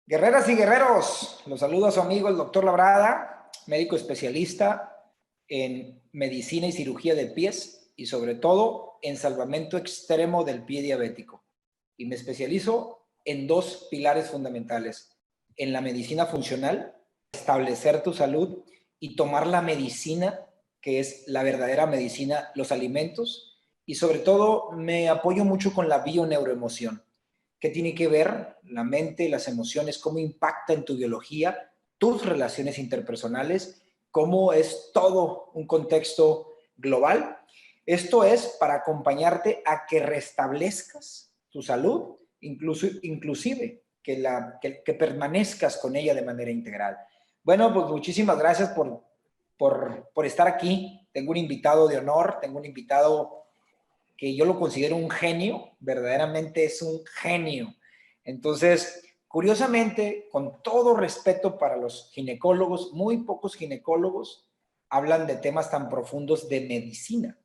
Guerreras y guerreros, los saluda su amigo el doctor Labrada, médico especialista en medicina y cirugía de pies y sobre todo en salvamento extremo del pie diabético. Y me especializo en dos pilares fundamentales, en la medicina funcional, establecer tu salud y tomar la medicina, que es la verdadera medicina, los alimentos, y sobre todo me apoyo mucho con la bioneuroemoción. ¿Qué tiene que ver la mente, las emociones, cómo impacta en tu biología, tus relaciones interpersonales, cómo es todo un contexto global? Esto es para acompañarte a que restablezcas tu salud, inclusive que permanezcas con ella de manera integral. Bueno, pues muchísimas gracias por estar aquí. Tengo un invitado de honor, tengo un invitado que yo lo considero un genio, verdaderamente es un genio. Entonces, curiosamente, con todo respeto para los ginecólogos, muy pocos ginecólogos hablan de temas tan profundos de medicina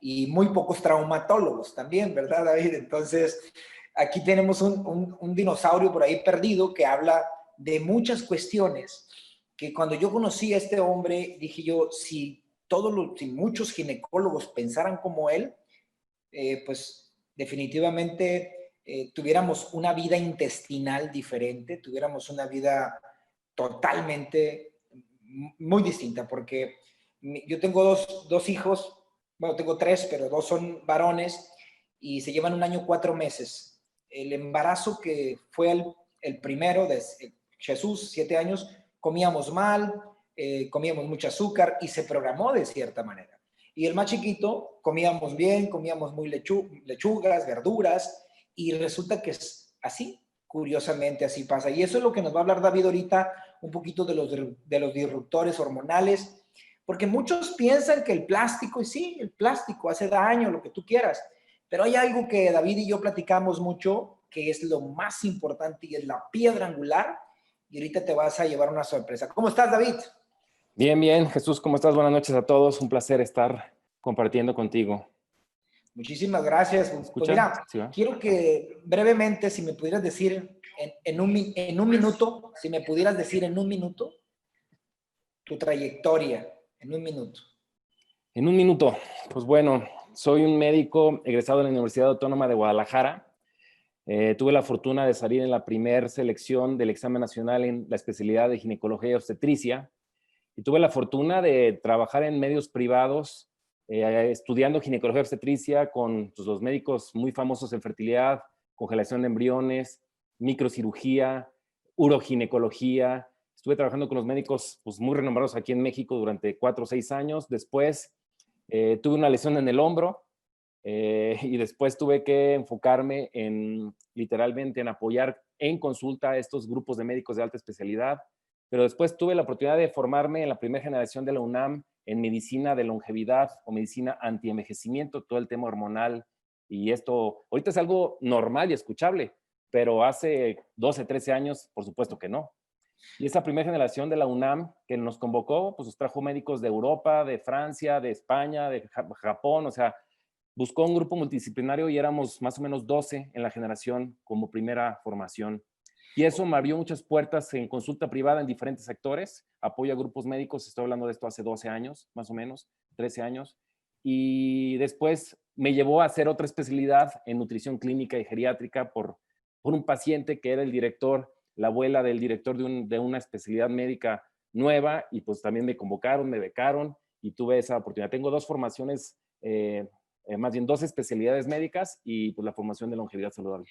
y muy pocos traumatólogos también, ¿verdad, David? Entonces, aquí tenemos un dinosaurio por ahí perdido que habla de muchas cuestiones que cuando yo conocí a este hombre, dije yo, si muchos ginecólogos pensaran como él, pues definitivamente tuviéramos una vida intestinal diferente, tuviéramos una vida totalmente muy distinta, porque yo tengo dos hijos, bueno, tengo tres, pero dos son varones y se llevan 1 año 4 meses. El embarazo que fue el primero de Jesús, 7 años, comíamos mal, comíamos mucho azúcar y se programó de cierta manera. Y el más chiquito, comíamos bien, comíamos muy lechugas, verduras, y resulta que es así, curiosamente así pasa. Y eso es lo que nos va a hablar David ahorita, un poquito de los disruptores hormonales, porque muchos piensan que el plástico, y sí, el plástico hace daño, lo que tú quieras, pero hay algo que David y yo platicamos mucho, que es lo más importante y es la piedra angular, y ahorita te vas a llevar una sorpresa. ¿Cómo estás, David? Bien, bien. Jesús, ¿cómo estás? Buenas noches a todos. Un placer estar compartiendo contigo. Muchísimas gracias. Pues ¿Escuchan? mira, ¿Sí va? quiero que brevemente, si me pudieras decir en un minuto, si me pudieras decir en un minuto, tu trayectoria, en un minuto. En un minuto. Pues bueno, soy un médico egresado de la Universidad Autónoma de Guadalajara. Tuve la fortuna de salir en la primera selección del examen nacional en la especialidad de ginecología y obstetricia. Y tuve la fortuna de trabajar en medios privados, estudiando ginecología y obstetricia con pues, los médicos muy famosos en fertilidad, congelación de embriones, microcirugía, uroginecología. Estuve trabajando con los médicos pues, muy renombrados aquí en México durante 4 o 6 años. Después tuve una lesión en el hombro y después tuve que enfocarme literalmente en apoyar en consulta a estos grupos de médicos de alta especialidad. Pero después tuve la oportunidad de formarme en la primera generación de la UNAM en medicina de longevidad o medicina antienvejecimiento, todo el tema hormonal. Y esto ahorita es algo normal y escuchable, pero hace 12, 13 años, por supuesto que no. Y esa primera generación de la UNAM que nos convocó, pues nos trajo médicos de Europa, de Francia, de España, de Japón, o sea, buscó un grupo multidisciplinario y éramos más o menos 12 en la generación como primera formación. Y eso me abrió muchas puertas en consulta privada en diferentes sectores, apoyo a grupos médicos, estoy hablando de esto hace 12 años, más o menos, 13 años. Y después me llevó a hacer otra especialidad en nutrición clínica y geriátrica por un paciente que era el director, la abuela del director de una especialidad médica nueva, y pues también me convocaron, me becaron y tuve esa oportunidad. Tengo dos formaciones, más bien dos especialidades médicas y pues la formación de longevidad saludable.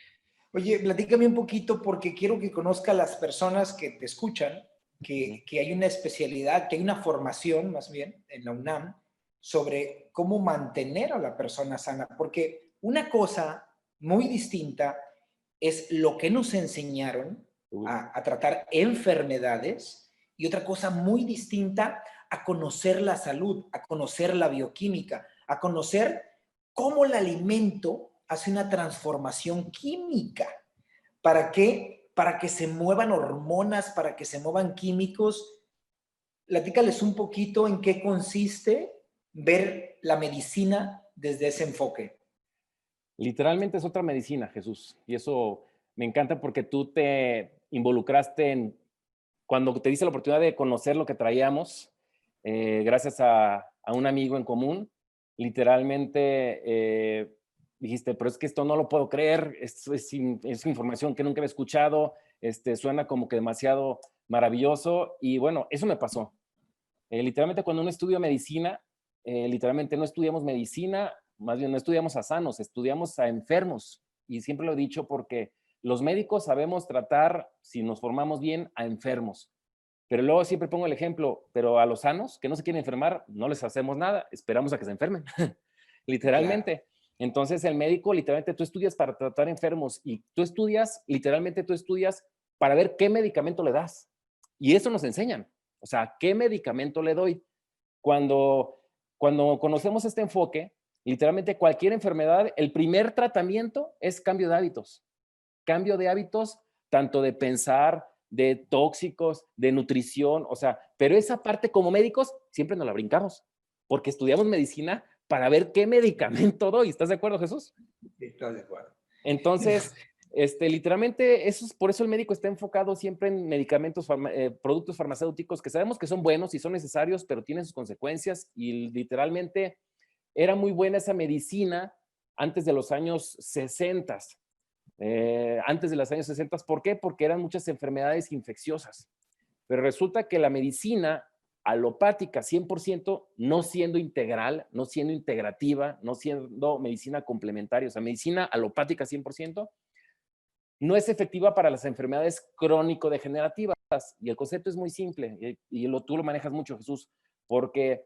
Oye, platícame un poquito porque quiero que conozca a las personas que te escuchan, Uh -huh. que hay una especialidad, que hay una formación más bien en la UNAM sobre cómo mantener a la persona sana, porque una cosa muy distinta es lo que nos enseñaron a tratar enfermedades y otra cosa muy distinta a conocer la salud, a conocer la bioquímica, a conocer cómo el alimento hace una transformación química. ¿Para qué? Para que se muevan hormonas, para que se muevan químicos. Platícales un poquito en qué consiste ver la medicina desde ese enfoque. Literalmente es otra medicina, Jesús. Y eso me encanta porque tú te involucraste en, cuando te diste la oportunidad de conocer lo que traíamos, gracias a un amigo en común, literalmente dijiste, pero es que esto no lo puedo creer, es información que nunca había escuchado, suena como que demasiado maravilloso, y bueno, eso me pasó. Literalmente cuando uno estudia medicina, literalmente no estudiamos medicina, más bien no estudiamos a sanos, estudiamos a enfermos, y siempre lo he dicho porque los médicos sabemos tratar, si nos formamos bien, a enfermos. Pero luego siempre pongo el ejemplo, pero a los sanos que no se quieren enfermar, no les hacemos nada, esperamos a que se enfermen, literalmente. Claro. Entonces el médico, literalmente, tú estudias para tratar enfermos y tú estudias, literalmente tú estudias para ver qué medicamento le das. Y eso nos enseñan. O sea, ¿qué medicamento le doy? Cuando conocemos este enfoque, literalmente cualquier enfermedad, el primer tratamiento es cambio de hábitos. Cambio de hábitos, tanto de pensar, de tóxicos, de nutrición, o sea, pero esa parte como médicos siempre nos la brincamos, porque estudiamos medicina para ver qué medicamento doy. ¿Estás de acuerdo, Jesús? Sí, estoy de acuerdo. Entonces, literalmente, por eso el médico está enfocado siempre en medicamentos, productos farmacéuticos que sabemos que son buenos y son necesarios, pero tienen sus consecuencias, y literalmente era muy buena esa medicina antes de los años 60. Antes de los años 60. ¿Por qué? Porque eran muchas enfermedades infecciosas. Pero resulta que la medicina alopática 100%, no siendo integral, no siendo integrativa, no siendo medicina complementaria, o sea, medicina alopática 100%, no es efectiva para las enfermedades crónico-degenerativas. Y el concepto es muy simple, y tú lo manejas mucho, Jesús, porque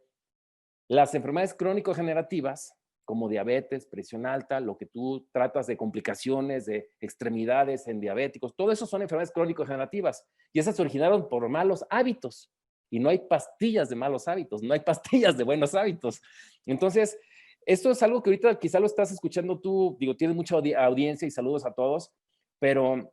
las enfermedades crónico-degenerativas, como diabetes, presión alta, lo que tú tratas de complicaciones, de extremidades en diabéticos, todo eso son enfermedades crónico-degenerativas. Y esas se originaron por malos hábitos. Y no hay pastillas de malos hábitos, no hay pastillas de buenos hábitos. Entonces, esto es algo que ahorita quizá lo estás escuchando tú, digo, tienes mucha audiencia y saludos a todos, pero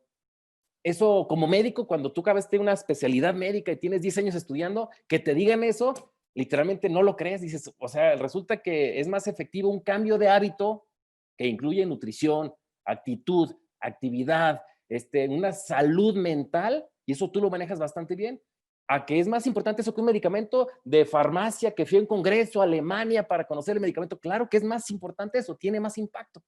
eso como médico, cuando tú acabaste una especialidad médica y tienes 10 años estudiando, que te digan eso, literalmente no lo crees. Dices, o sea, resulta que es más efectivo un cambio de hábito que incluye nutrición, actitud, actividad, una salud mental, y eso tú lo manejas bastante bien, a que es más importante eso que un medicamento de farmacia que fui a un congreso a Alemania para conocer el medicamento. Claro que es más importante eso, tiene más impacto.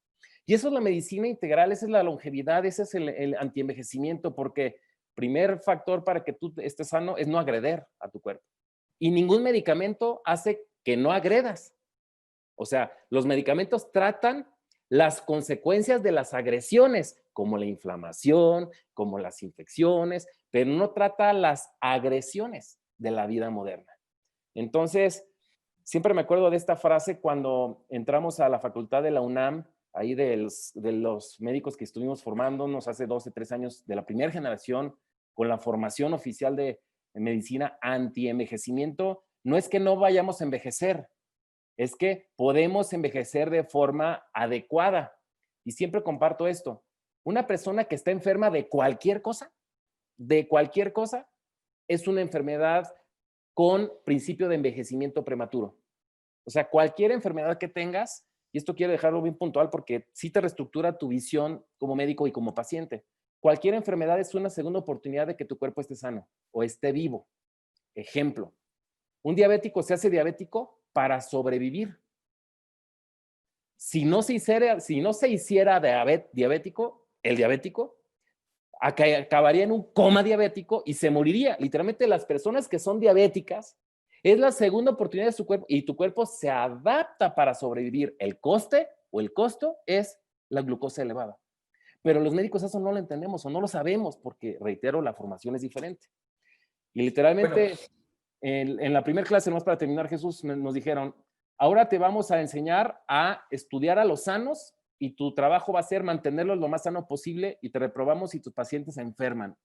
Y eso es la medicina integral, esa es la longevidad, ese es el antienvejecimiento, porque primer factor para que tú estés sano es no agredir a tu cuerpo. Y ningún medicamento hace que no agredas. O sea, los medicamentos tratan las consecuencias de las agresiones, como la inflamación, como las infecciones, pero no trata las agresiones de la vida moderna. Entonces, siempre me acuerdo de esta frase cuando entramos a la facultad de la UNAM, ahí de los médicos que estuvimos formándonos hace 12, 3 años, de la primera generación, con la formación oficial de medicina anti-envejecimiento. No es que no vayamos a envejecer, es que podemos envejecer de forma adecuada. Y siempre comparto esto. Una persona que está enferma de cualquier cosa, es una enfermedad con principio de envejecimiento prematuro. O sea, cualquier enfermedad que tengas, y esto quiero dejarlo bien puntual porque sí te reestructura tu visión como médico y como paciente. Cualquier enfermedad es una segunda oportunidad de que tu cuerpo esté sano o esté vivo. Ejemplo, un diabético se hace diabético para sobrevivir. Si no se hiciera diabético, el diabético acabaría en un coma diabético y se moriría. Literalmente, las personas que son diabéticas es la segunda oportunidad de su cuerpo y tu cuerpo se adapta para sobrevivir. El coste o el costo es la glucosa elevada. Pero los médicos eso no lo entendemos o no lo sabemos porque, reitero, la formación es diferente. Y literalmente, Bueno, en la primera clase, nomás para terminar, Jesús, nos dijeron, ahora te vamos a enseñar a estudiar a los sanos y tu trabajo va a ser mantenerlos lo más sano posible y te reprobamos si tus pacientes se enferman.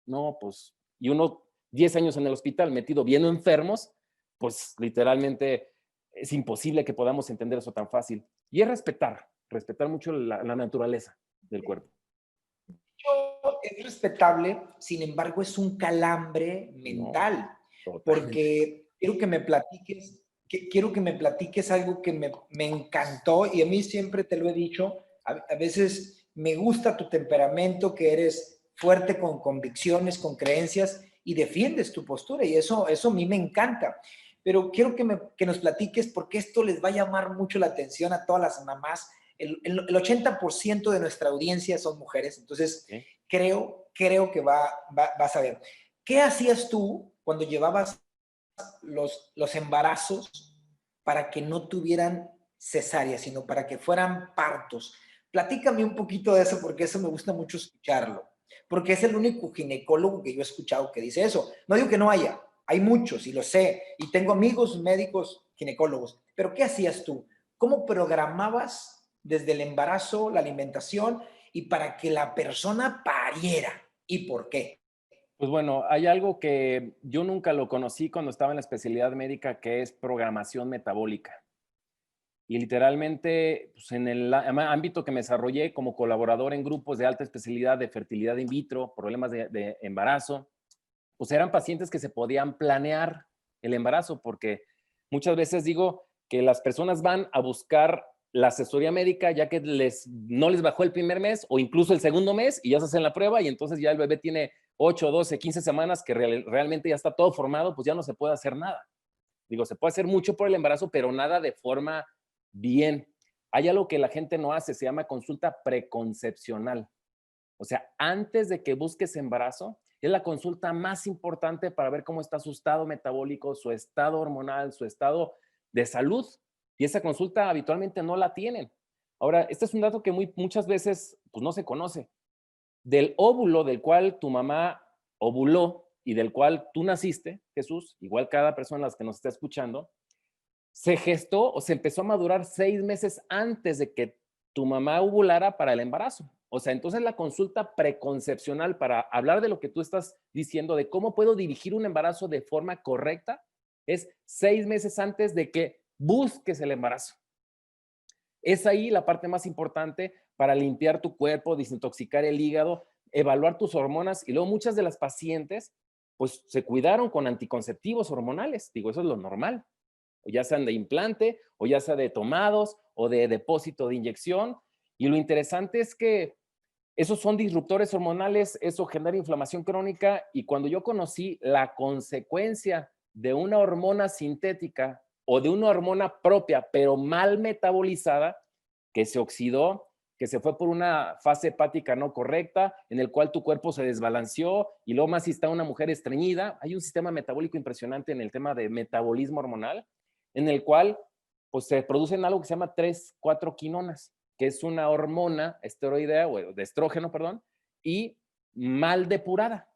No, pues, y uno 10 años en el hospital metido viendo enfermos, pues literalmente es imposible que podamos entender eso tan fácil. Y es respetar mucho la naturaleza del cuerpo. es respetable, sin embargo, es un calambre No, mental, totalmente. porque quiero que me platiques algo que me encantó y a mí siempre te lo he dicho, a veces me gusta tu temperamento, que eres fuerte con convicciones, con creencias y defiendes tu postura y eso a mí me encanta. Pero quiero que nos platiques porque esto les va a llamar mucho la atención a todas las mamás. El 80% de nuestra audiencia son mujeres, entonces ¿Sí? creo que vas a ver. ¿Qué hacías tú cuando llevabas los embarazos para que no tuvieran cesárea, sino para que fueran partos? Platícame un poquito de eso porque eso me gusta mucho escucharlo, porque es el único ginecólogo que yo he escuchado que dice eso. No digo que no haya, hay muchos y lo sé, y tengo amigos médicos ginecólogos, pero ¿qué hacías tú? ¿Cómo programabas desde el embarazo la alimentación y para que la persona pariera? ¿Y por qué? Pues bueno, hay algo que yo nunca lo conocí cuando estaba en la especialidad médica, que es programación metabólica. Y literalmente, pues en el ámbito que me desarrollé como colaborador en grupos de alta especialidad de fertilidad in vitro, problemas de embarazo, pues eran pacientes que se podían planear el embarazo, porque muchas veces digo que las personas van a buscar la asesoría médica ya que no les bajó el primer mes o incluso el segundo mes y ya se hacen la prueba y entonces ya el bebé tiene 8, 12, 15 semanas que realmente ya está todo formado, pues ya no se puede hacer nada. Digo, se puede hacer mucho por el embarazo, pero nada de forma bien. Hay algo que la gente no hace, se llama consulta preconcepcional. O sea, antes de que busques embarazo, es la consulta más importante para ver cómo está su estado metabólico, su estado hormonal, su estado de salud. Y esa consulta habitualmente no la tienen. Ahora, este es un dato que muchas veces pues, no se conoce. Del óvulo del cual tu mamá ovuló y del cual tú naciste, Jesús, igual cada persona las que nos está escuchando, se gestó o se empezó a madurar 6 meses antes de que tu mamá ovulara para el embarazo. O sea, entonces la consulta preconcepcional para hablar de lo que tú estás diciendo, de cómo puedo dirigir un embarazo de forma correcta, es 6 meses antes de que busques el embarazo. Es ahí la parte más importante para limpiar tu cuerpo, desintoxicar el hígado, evaluar tus hormonas y luego muchas de las pacientes pues se cuidaron con anticonceptivos hormonales. Digo, eso es lo normal, o ya sean de implante, o ya sea de tomados, o de depósito de inyección. Y lo interesante es que esos son disruptores hormonales, eso genera inflamación crónica, y cuando yo conocí la consecuencia de una hormona sintética o de una hormona propia, pero mal metabolizada, que se oxidó, que se fue por una fase hepática no correcta, en el cual tu cuerpo se desbalanceó, y luego más si está una mujer estreñida, hay un sistema metabólico impresionante en el tema de metabolismo hormonal, en el cual pues, se producen algo que se llama 3,4-quinonas, que es una hormona esteroidea, o de estrógeno, perdón, y mal depurada.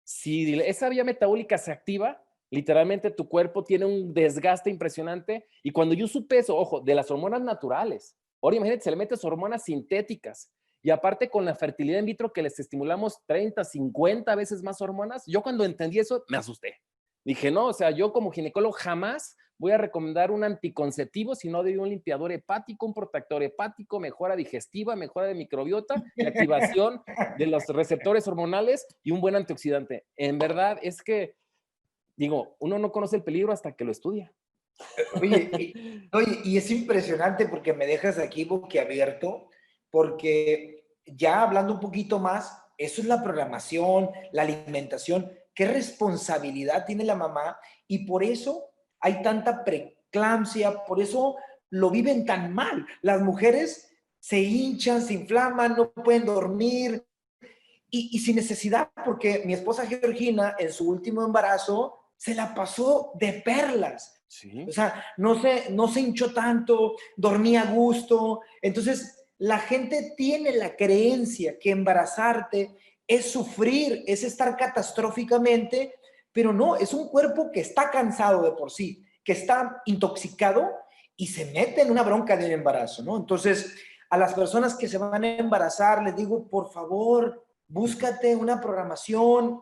Si esa vía metabólica se activa, literalmente tu cuerpo tiene un desgaste impresionante. Y cuando yo supe eso, ojo, de las hormonas naturales, ahora imagínate, se le metes hormonas sintéticas y aparte con la fertilidad in vitro que les estimulamos 30, 50 veces más hormonas, yo cuando entendí eso me asusté. Dije, no, o sea, yo como ginecólogo jamás voy a recomendar un anticonceptivo si no de un limpiador hepático, un protector hepático, mejora digestiva, mejora de microbiota y activación de los receptores hormonales y un buen antioxidante. En verdad es que, digo, uno no conoce el peligro hasta que lo estudia. Oye, y es impresionante porque me dejas aquí boquiabierto, porque ya hablando un poquito más, eso es la programación, la alimentación, qué responsabilidad tiene la mamá y por eso hay tanta preeclampsia, por eso lo viven tan mal. Las mujeres se hinchan, se inflaman, no pueden dormir y sin necesidad, porque mi esposa Georgina en su último embarazo se la pasó de perlas. O Sí. sea, no se hinchó tanto, dormía a gusto. Entonces, la gente tiene la creencia que embarazarte es sufrir, es estar catastróficamente, pero no, es un cuerpo que está cansado de por sí, que está intoxicado y se mete en una bronca de embarazo, ¿no? Entonces, a las personas que se van a embarazar, les digo, por favor, búscate una programación.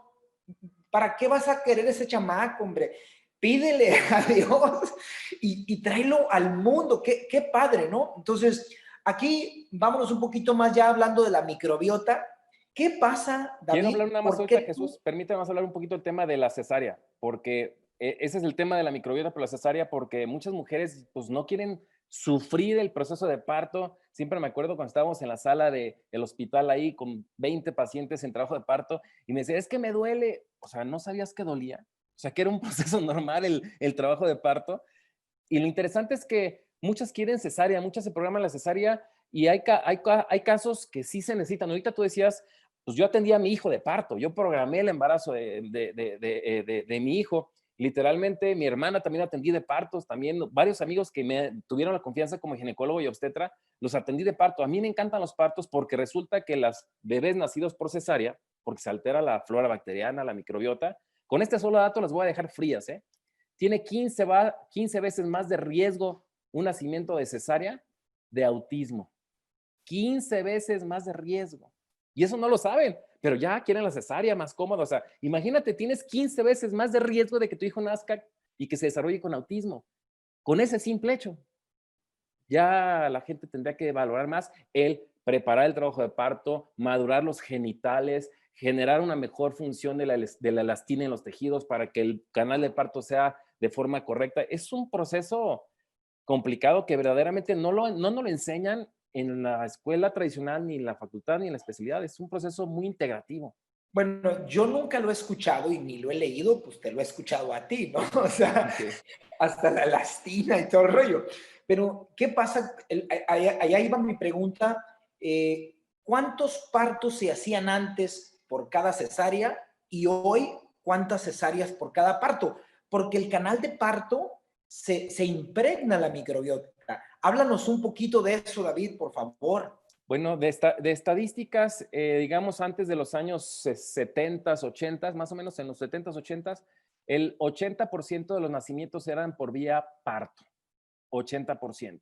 ¿Para qué vas a querer ese chamaco, hombre? Pídele a Dios y tráelo al mundo. Qué padre, ¿no? Entonces, aquí vámonos un poquito más ya hablando de la microbiota. ¿Qué pasa, Quiero David? hablar nada más ¿Por ahorita, qué tú? Jesús. Permítame más hablar un poquito del tema de la cesárea, porque ese es el tema de la microbiota por la cesárea, porque muchas mujeres pues no quieren sufrir el proceso de parto. Siempre me acuerdo cuando estábamos en la sala del hospital ahí con 20 pacientes en trabajo de parto y me decía, es que me duele. O sea, ¿no sabías que dolía? O sea, que era un proceso normal el trabajo de parto. Y lo interesante es que muchas quieren cesárea, muchas se programan la cesárea y hay casos que sí se necesitan. Ahorita tú decías, pues yo atendí a mi hijo de parto, yo programé el embarazo de mi hijo. Literalmente, mi hermana también atendí de partos, también varios amigos que me tuvieron la confianza como ginecólogo y obstetra, los atendí de parto. A mí me encantan los partos porque resulta que las bebés nacidos por cesárea, porque se altera la flora bacteriana, la microbiota, con este solo dato las voy a dejar frías, ¿eh? Tiene 15 veces más de riesgo un nacimiento de cesárea de autismo. 15 veces más de riesgo. Y eso no lo saben, pero ya quieren la cesárea más cómoda. O sea, imagínate, tienes 15 veces más de riesgo de que tu hijo nazca y que se desarrolle con autismo. Con ese simple hecho, ya la gente tendría que valorar más el preparar el trabajo de parto, madurar los genitales, generar una mejor función de la elastina en los tejidos para que el canal de parto sea de forma correcta. Es un proceso complicado que verdaderamente no nos lo enseñan en la escuela tradicional, ni en la facultad, ni en la especialidad. Es un proceso muy integrativo. Bueno, yo nunca lo he escuchado y ni lo he leído, pues te lo he escuchado a ti, ¿no? O sea, Okay. hasta la elastina y todo el rollo. Pero, ¿qué pasa? Allá iba mi pregunta. ¿Cuántos partos se hacían antes por cada cesárea y hoy cuántas cesáreas por cada parto? Porque el canal de parto se impregna la microbiota. Háblanos un poquito de eso, David, por favor. Bueno, de estadísticas, digamos antes de los años 70, 80, más o menos en los 70, 80, el 80% de los nacimientos eran por vía parto. 80%.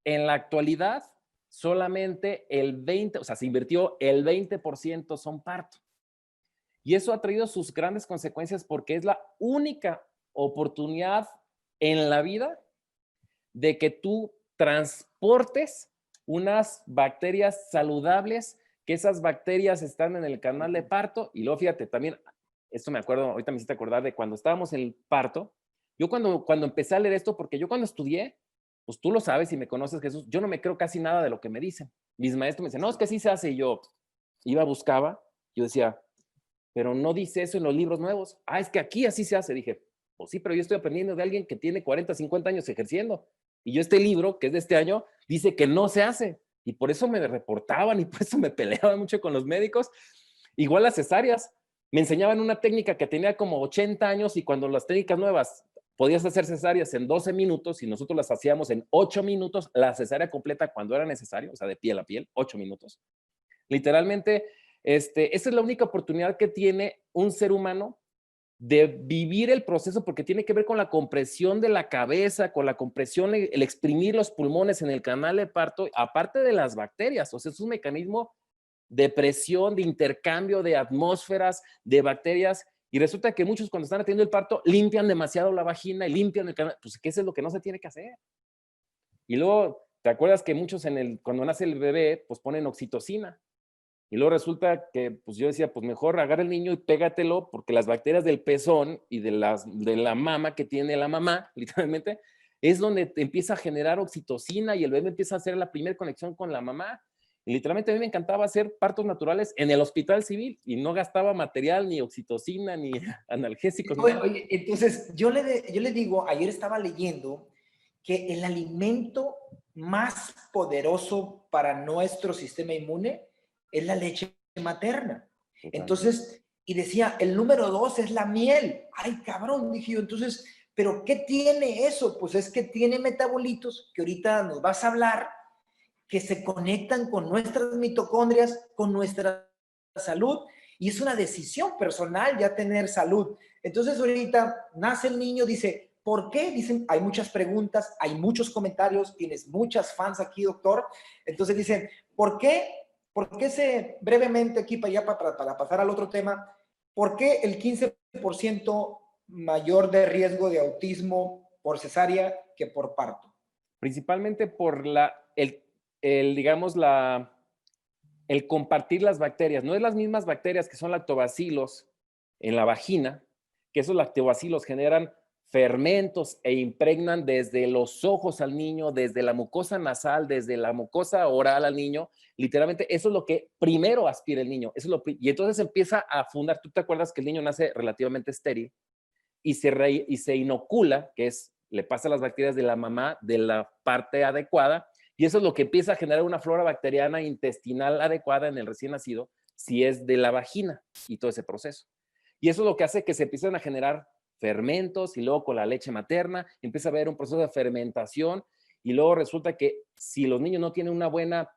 En la actualidad, solamente el 20%, o sea, se invirtió el 20% son parto. Y eso ha traído sus grandes consecuencias porque es la única oportunidad en la vida de que tú transportes unas bacterias saludables, que esas bacterias están en el canal de parto. Y luego fíjate, también, esto me acuerdo, ahorita me hiciste acordar de cuando estábamos en el parto. Yo cuando empecé a leer esto, porque yo cuando estudié, pues tú lo sabes y me conoces, Jesús, yo no me creo casi nada de lo que me dicen. Mis maestros me dicen, no, es que así se hace. Y yo iba, buscaba, yo decía, pero no dice eso en los libros nuevos. Ah, es que aquí así se hace. Dije, pues sí, pero yo estoy aprendiendo de alguien que tiene 40, 50 años ejerciendo. Y yo este libro, que es de este año, dice que no se hace. Y por eso me reportaban y por eso me peleaban mucho con los médicos. Igual las cesáreas. Me enseñaban una técnica que tenía como 80 años y cuando las técnicas nuevas podías hacer cesáreas en 12 minutos y nosotros las hacíamos en 8 minutos, la cesárea completa cuando era necesario, o sea, de piel a piel, 8 minutos. Literalmente, esa es la única oportunidad que tiene un ser humano de vivir el proceso porque tiene que ver con la compresión de la cabeza, con la compresión, el exprimir los pulmones en el canal de parto, aparte de las bacterias. O sea, es un mecanismo de presión, de intercambio de atmósferas, de bacterias. Y resulta que muchos cuando están atendiendo el parto limpian demasiado la vagina y limpian el canal. Pues, ¿qué es lo que no se tiene que hacer? Y luego, ¿te acuerdas que muchos cuando nace el bebé, pues ponen oxitocina? Y luego resulta que, pues yo decía, pues mejor agarra el niño y pégatelo, porque las bacterias del pezón y de la mama que tiene la mamá, literalmente, es donde te empieza a generar oxitocina y el bebé empieza a hacer la primera conexión con la mamá. Y literalmente a mí me encantaba hacer partos naturales en el hospital civil y no gastaba material, ni oxitocina, ni analgésicos, ni Oye, nada. oye, entonces, yo le digo, ayer estaba leyendo que el alimento más poderoso para nuestro sistema inmune es la leche materna. Totalmente. Entonces, y decía, el número 2 es la miel. Ay, cabrón, dije yo, entonces, ¿pero qué tiene eso? Pues es que tiene metabolitos que ahorita nos vas a hablar, que se conectan con nuestras mitocondrias, con nuestra salud, y es una decisión personal ya tener salud. Entonces ahorita nace el niño, dice, ¿por qué? Dicen, hay muchas preguntas, hay muchos comentarios, tienes muchas fans aquí, doctor. Entonces dicen, ¿por qué? ¿Por qué brevemente aquí para pasar al otro tema, por qué el 15% mayor de riesgo de autismo por cesárea que por parto? Principalmente por digamos, el compartir las bacterias. No es las mismas bacterias que son lactobacilos en la vagina, que esos lactobacilos generan fermentos e impregnan desde los ojos al niño, desde la mucosa nasal, desde la mucosa oral al niño. Literalmente, eso es lo que primero aspira el niño. Eso es y entonces empieza a fundar. Tú te acuerdas que el niño nace relativamente estéril y se inocula, que es, le pasa las bacterias de la mamá de la parte adecuada, y eso es lo que empieza a generar una flora bacteriana intestinal adecuada en el recién nacido, si es de la vagina y todo ese proceso. Y eso es lo que hace que se empiecen a generar fermentos y luego con la leche materna empieza a haber un proceso de fermentación y luego resulta que si los niños no tienen una buena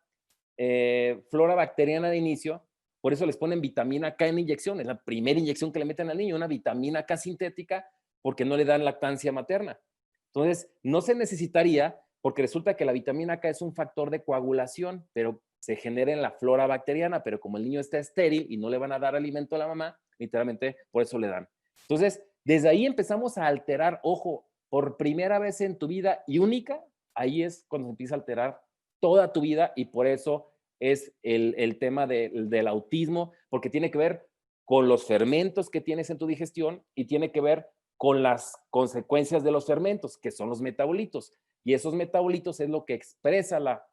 flora bacteriana de inicio, por eso les ponen vitamina K en inyección, es la primera inyección que le meten al niño, una vitamina K sintética, porque no le dan lactancia materna. Entonces, no se necesitaría, porque resulta que la vitamina K es un factor de coagulación, pero se genera en la flora bacteriana, pero como el niño está estéril y no le van a dar alimento a la mamá, literalmente por eso le dan. Entonces, desde ahí empezamos a alterar, ojo, por primera vez en tu vida y única, ahí es cuando se empieza a alterar toda tu vida y por eso es el tema del autismo, porque tiene que ver con los fermentos que tienes en tu digestión y tiene que ver con las consecuencias de los fermentos, que son los metabolitos. Y esos metabolitos es lo que expresa la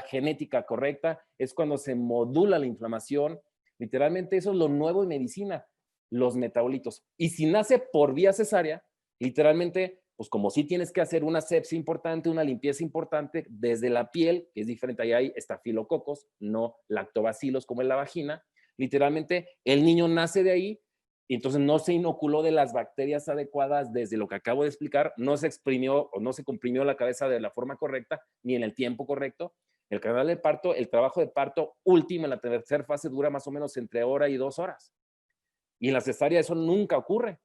genética correcta, es cuando se modula la inflamación. Literalmente eso es lo nuevo en medicina, los metabolitos. Y si nace por vía cesárea, literalmente, pues como sí tienes que hacer una sepsia importante, una limpieza importante desde la piel, que es diferente, ahí hay estafilococos, no lactobacilos como en la vagina. Literalmente, el niño nace de ahí y entonces no se inoculó de las bacterias adecuadas desde lo que acabo de explicar, no se exprimió o no se comprimió la cabeza de la forma correcta ni en el tiempo correcto. El canal de parto, el trabajo de parto último en la tercera fase dura más o menos entre hora y 2 horas. Y en la cesárea eso nunca ocurre.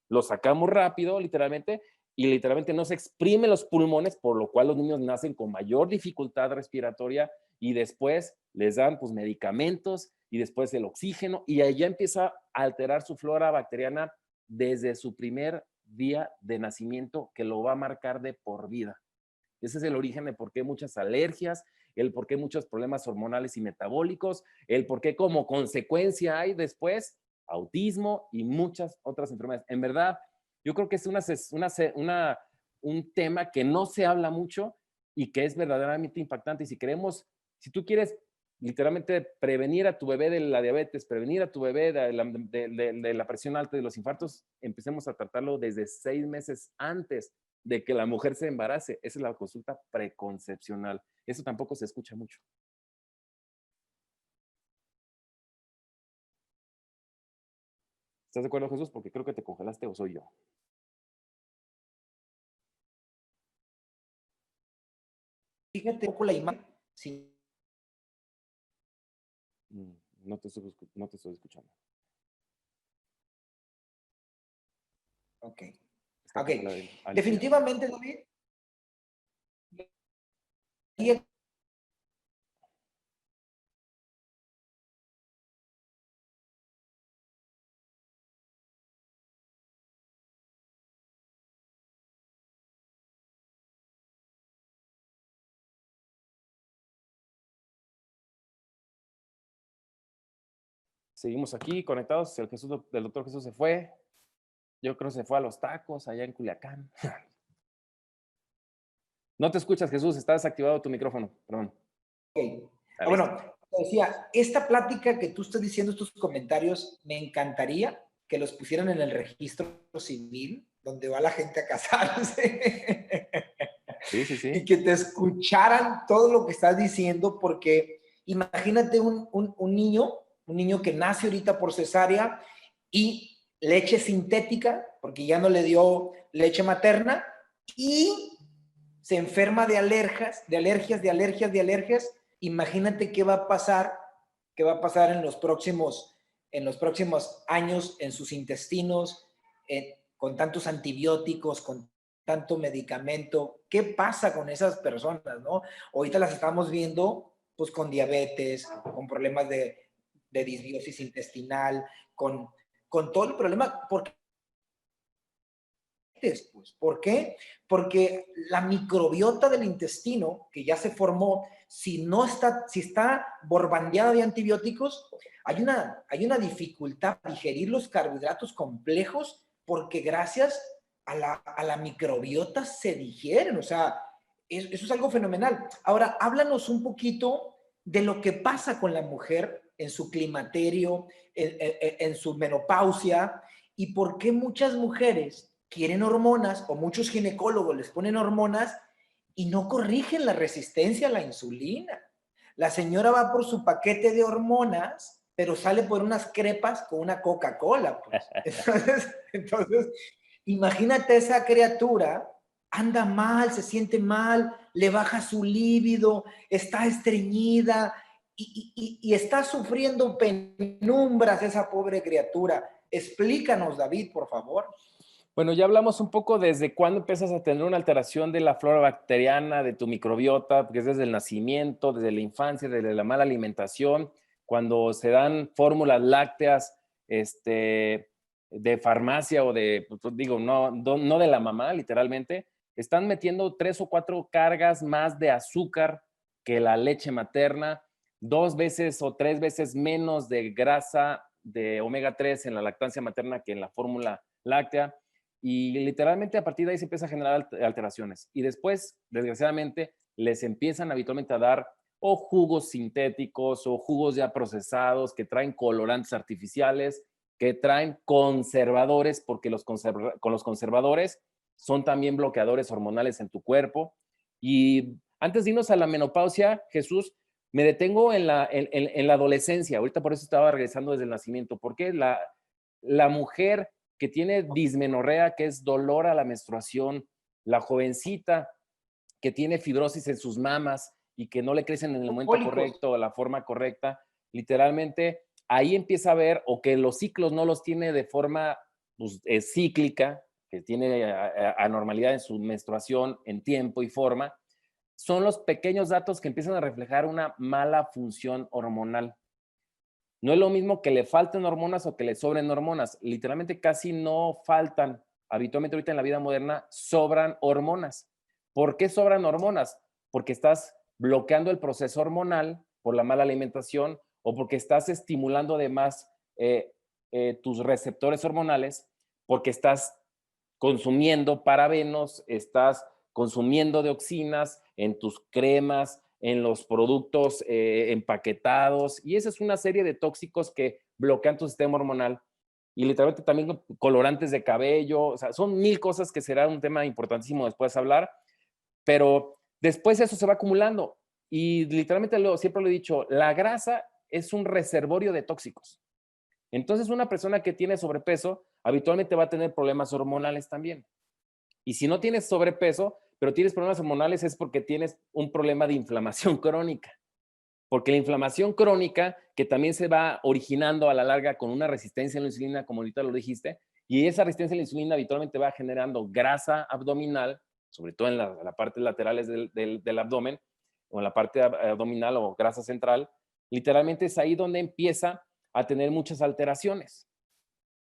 Lo sacamos rápido, literalmente, y literalmente no se exprimen los pulmones, por lo cual los niños nacen con mayor dificultad respiratoria y después les dan pues medicamentos y después el oxígeno y allá empieza a alterar su flora bacteriana desde su primer día de nacimiento que lo va a marcar de por vida. Ese es el origen de por qué muchas alergias, el por qué muchos problemas hormonales y metabólicos, el por qué como consecuencia hay después autismo y muchas otras enfermedades. En verdad, yo creo que es un tema que no se habla mucho y que es verdaderamente impactante. Y si tú quieres literalmente prevenir a tu bebé de la diabetes, prevenir a tu bebé de la presión alta y de los infartos, empecemos a tratarlo desde 6 meses antes de que la mujer se embarace. Esa es la consulta preconcepcional. Eso tampoco se escucha mucho. ¿Estás de acuerdo, Jesús? Porque creo que te congelaste o soy yo. Fíjate un poco la imagen. Sí. No te estoy escuchando. Ok. Está Ok. Definitivamente, David, seguimos aquí conectados. El doctor Jesús se fue. Yo creo que se fue a los tacos allá en Culiacán. No te escuchas, Jesús. Está desactivado tu micrófono. Perdón. Okay. Bueno, te decía, esta plática que tú estás diciendo, estos comentarios, me encantaría que los pusieran en el registro civil, donde va la gente a casarse. Sí, sí, sí. Y que te escucharan todo lo que estás diciendo, porque imagínate un niño que nace ahorita por cesárea y leche sintética, porque ya no le dio leche materna, y se enferma de alergias. Imagínate qué va a pasar en los próximos años en sus intestinos, con tantos antibióticos, con tanto medicamento. ¿Qué pasa con esas personas, no? Ahorita las estamos viendo pues con diabetes, con problemas de disbiosis intestinal, con todo el problema. Pues, ¿por qué? Porque la microbiota del intestino que ya se formó, si está borbandeada de antibióticos, hay una dificultad para digerir los carbohidratos complejos, porque gracias a la microbiota se digieren, o sea, eso es algo fenomenal. Ahora, háblanos un poquito de lo que pasa con la mujer en su climaterio, en su menopausia, y por qué muchas mujeres quieren hormonas o muchos ginecólogos les ponen hormonas y no corrigen la resistencia a la insulina. La señora va por su paquete de hormonas, pero sale por unas crepas con una Coca-Cola, pues. Entonces, imagínate esa criatura, anda mal, se siente mal, le baja su líbido, está estreñida y está sufriendo penumbras esa pobre criatura. Explícanos, David, por favor. Bueno, ya hablamos un poco desde cuándo empiezas a tener una alteración de la flora bacteriana, de tu microbiota, porque es desde el nacimiento, desde la infancia, desde la mala alimentación, cuando se dan fórmulas lácteas de farmacia o de, pues, digo, no de la mamá, literalmente, están metiendo 3 o 4 cargas más de azúcar que la leche materna, 2 veces o 3 veces menos de grasa de omega 3 en la lactancia materna que en la fórmula láctea. Y literalmente a partir de ahí se empieza a generar alteraciones. Y después, desgraciadamente, les empiezan habitualmente a dar o jugos sintéticos o jugos ya procesados que traen colorantes artificiales, que traen conservadores, porque con los conservadores son también bloqueadores hormonales en tu cuerpo. Y antes de irnos a la menopausia, Jesús, me detengo en la adolescencia. Ahorita por eso estaba regresando desde el nacimiento, porque la mujer que tiene dismenorrea, que es dolor a la menstruación, la jovencita que tiene fibrosis en sus mamas y que no le crecen en el momento Cólicos. correcto o la forma correcta, literalmente ahí empieza a ver, o que los ciclos no los tiene de forma pues, cíclica, que tiene anormalidad en su menstruación en tiempo y forma, son los pequeños datos que empiezan a reflejar una mala función hormonal. No es lo mismo que le falten hormonas o que le sobren hormonas. Literalmente casi no faltan. Habitualmente ahorita en la vida moderna sobran hormonas. ¿Por qué sobran hormonas? Porque estás bloqueando el proceso hormonal por la mala alimentación o porque estás estimulando además tus receptores hormonales, porque estás consumiendo parabenos, estás consumiendo dioxinas en tus cremas, en los productos empaquetados, y esa es una serie de tóxicos que bloquean tu sistema hormonal. Y literalmente también colorantes de cabello, o sea, son 1000 cosas que será un tema importantísimo después hablar, pero después eso se va acumulando. Y literalmente siempre lo he dicho, la grasa es un reservorio de tóxicos. Entonces, una persona que tiene sobrepeso habitualmente va a tener problemas hormonales también. Y si no tienes sobrepeso, pero tienes problemas hormonales, es porque tienes un problema de inflamación crónica. Porque la inflamación crónica, que también se va originando a la larga con una resistencia a la insulina, como ahorita lo dijiste, y esa resistencia a la insulina habitualmente va generando grasa abdominal, sobre todo en la parte laterales del abdomen, o en la parte abdominal o grasa central, literalmente es ahí donde empieza a tener muchas alteraciones.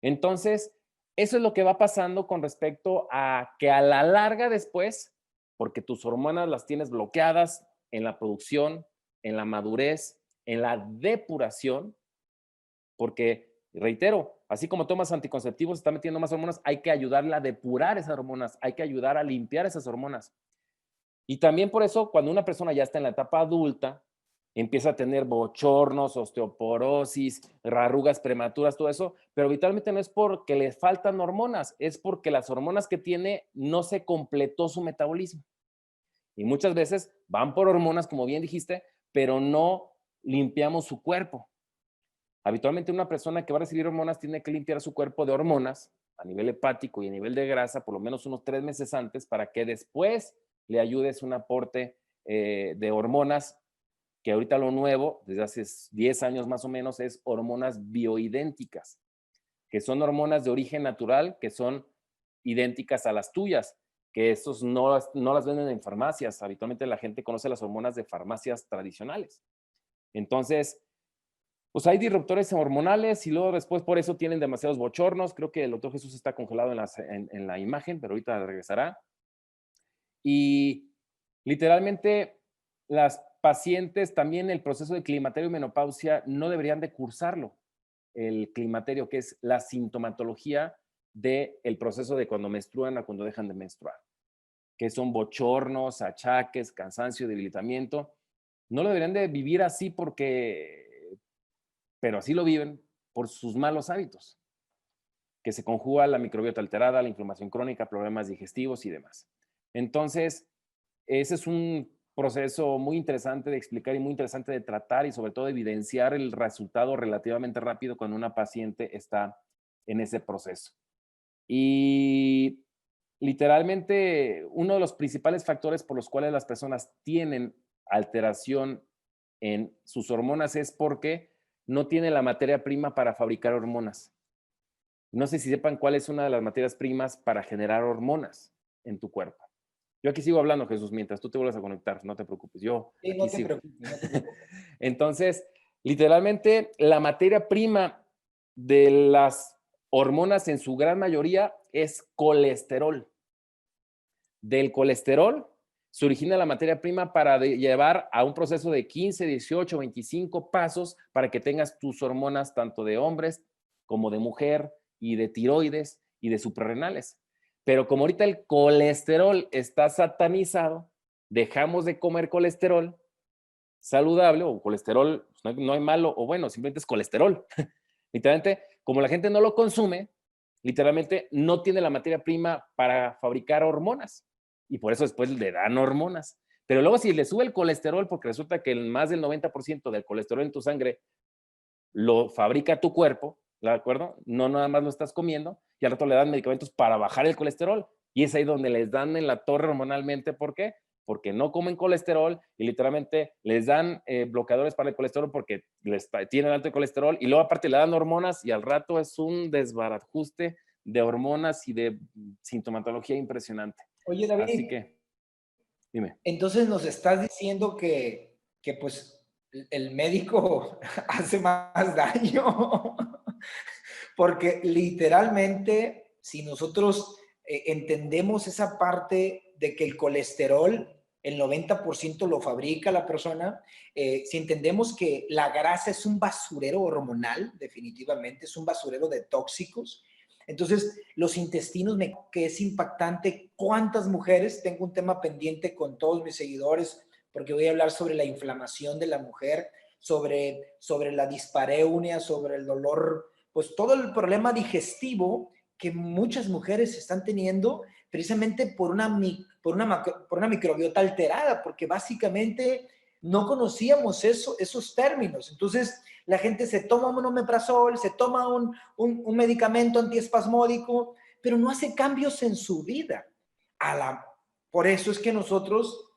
Entonces, eso es lo que va pasando con respecto a que a la larga después, porque tus hormonas las tienes bloqueadas en la producción, en la madurez, en la depuración, porque, reitero, así como tomas anticonceptivos, está metiendo más hormonas, hay que ayudarla a depurar esas hormonas, hay que ayudar a limpiar esas hormonas. Y también por eso, cuando una persona ya está en la etapa adulta, empieza a tener bochornos, osteoporosis, arrugas prematuras, todo eso, pero habitualmente no es porque le faltan hormonas, es porque las hormonas que tiene no se completó su metabolismo. Y muchas veces van por hormonas, como bien dijiste, pero no limpiamos su cuerpo. Habitualmente una persona que va a recibir hormonas tiene que limpiar su cuerpo de hormonas a nivel hepático y a nivel de grasa por lo menos unos 3 meses antes para que después le ayudes un aporte de hormonas, que ahorita lo nuevo, desde hace 10 años más o menos, es hormonas bioidénticas, que son hormonas de origen natural, que son idénticas a las tuyas, que estos no las venden en farmacias. Habitualmente la gente conoce las hormonas de farmacias tradicionales. Entonces, pues hay disruptores hormonales y luego después por eso tienen demasiados bochornos. Creo que el doctor Jesús está congelado en la imagen, pero ahorita regresará. Y literalmente las pacientes también el proceso de climaterio y menopausia no deberían de cursarlo. El climaterio, que es la sintomatología del proceso de cuando menstruan a cuando dejan de menstruar, que son bochornos, achaques, cansancio, debilitamiento. No lo deberían de vivir así pero así lo viven por sus malos hábitos, que se conjuga la microbiota alterada, la inflamación crónica, problemas digestivos y demás. Entonces, ese es un proceso muy interesante de explicar y muy interesante de tratar y sobre todo evidenciar el resultado relativamente rápido cuando una paciente está en ese proceso. Y literalmente uno de los principales factores por los cuales las personas tienen alteración en sus hormonas es porque no tiene la materia prima para fabricar hormonas. No sé si sepan cuál es una de las materias primas para generar hormonas en tu cuerpo. Yo aquí sigo hablando, Jesús, mientras tú te vuelvas a conectar, no te preocupes, yo Sí, aquí no te sigo. preocupes, no te preocupes. Entonces, literalmente, la materia prima de las hormonas en su gran mayoría es colesterol. Del colesterol se origina la materia prima para llevar a un proceso de 15, 18, 25 pasos para que tengas tus hormonas tanto de hombres como de mujer y de tiroides y de suprarrenales. Pero como ahorita el colesterol está satanizado, dejamos de comer colesterol saludable o colesterol, pues no hay malo o bueno, simplemente es colesterol. Literalmente, como la gente no lo consume, literalmente no tiene la materia prima para fabricar hormonas y por eso después le dan hormonas. Pero luego si le sube el colesterol, porque resulta que más del 90% del colesterol en tu sangre lo fabrica tu cuerpo, ¿de acuerdo? No nada más lo estás comiendo y al rato le dan medicamentos para bajar el colesterol y es ahí donde les dan en la torre hormonalmente. ¿Por qué? Porque no comen colesterol y literalmente les dan bloqueadores para el colesterol porque tienen alto colesterol y luego aparte le dan hormonas y al rato es un desbarajuste de hormonas y de sintomatología impresionante. Oye, Así David, que, dime. entonces nos estás diciendo que pues el médico hace más daño, porque literalmente si nosotros entendemos esa parte de que el colesterol, el 90% lo fabrica la persona, si entendemos que la grasa es un basurero hormonal, definitivamente es un basurero de tóxicos, entonces los intestinos, que es impactante, cuántas mujeres, tengo un tema pendiente con todos mis seguidores, porque voy a hablar sobre la inflamación de la mujer, sobre la dispareunia, sobre el dolor, pues todo el problema digestivo que muchas mujeres están teniendo precisamente por una microbiota alterada, porque básicamente no conocíamos esos términos. Entonces, la gente se toma un omeprazol, se toma un medicamento antiespasmódico, pero no hace cambios en su vida. Por eso es que nosotros,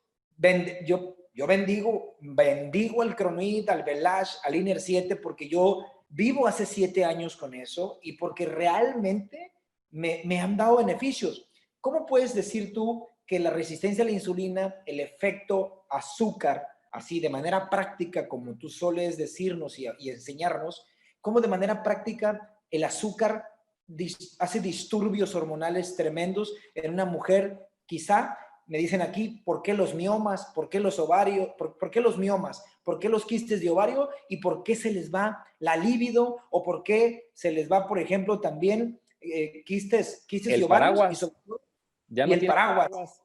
yo bendigo al Cronit, al Velash, al Iner 7, porque yo vivo hace 7 años con eso y porque realmente me han dado beneficios. ¿Cómo puedes decir tú que la resistencia a la insulina, el efecto azúcar, así de manera práctica, como tú sueles decirnos y enseñarnos, cómo de manera práctica el azúcar hace disturbios hormonales tremendos en una mujer? Quizá me dicen aquí, ¿por qué los miomas? ¿Por qué los ovarios? ¿Por qué los miomas? ¿Por qué los quistes de ovario? ¿Y por qué se les va la libido? ¿O por qué se les va, por ejemplo, también quistes de El ovarios? paraguas, ya Y no el tiene paraguas. paraguas.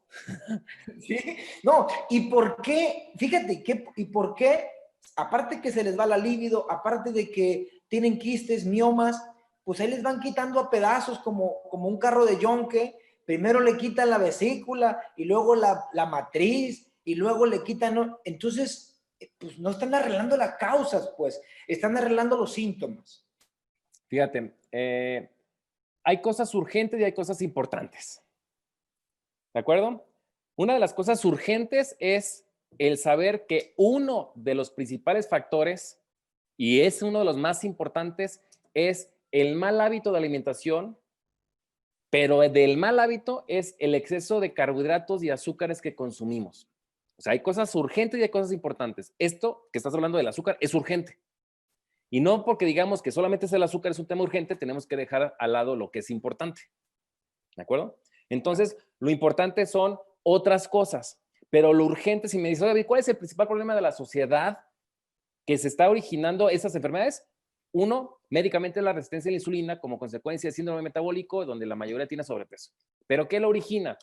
¿Sí? No, ¿y por qué? Fíjate, ¿y por qué? Aparte que se les va la libido, aparte de que tienen quistes, miomas, pues ahí les van quitando a pedazos como un carro de yonque. Primero le quitan la vesícula y luego la matriz y luego le quitan, ¿no? Entonces, pues no están arreglando las causas, pues, están arreglando los síntomas. Fíjate, hay cosas urgentes y hay cosas importantes. ¿De acuerdo? Una de las cosas urgentes es el saber que uno de los principales factores, y es uno de los más importantes, es el mal hábito de alimentación, pero del mal hábito es el exceso de carbohidratos y azúcares que consumimos. O sea, hay cosas urgentes y hay cosas importantes. Esto que estás hablando del azúcar es urgente. Y no porque digamos que solamente es el azúcar es un tema urgente, tenemos que dejar al lado lo que es importante. ¿De acuerdo? Entonces, lo importante son otras cosas, pero lo urgente, si me dices, David, ¿cuál es el principal problema de la sociedad que se está originando esas enfermedades? Uno, médicamente es la resistencia a la insulina como consecuencia del síndrome metabólico, donde la mayoría tiene sobrepeso. ¿Pero qué lo origina?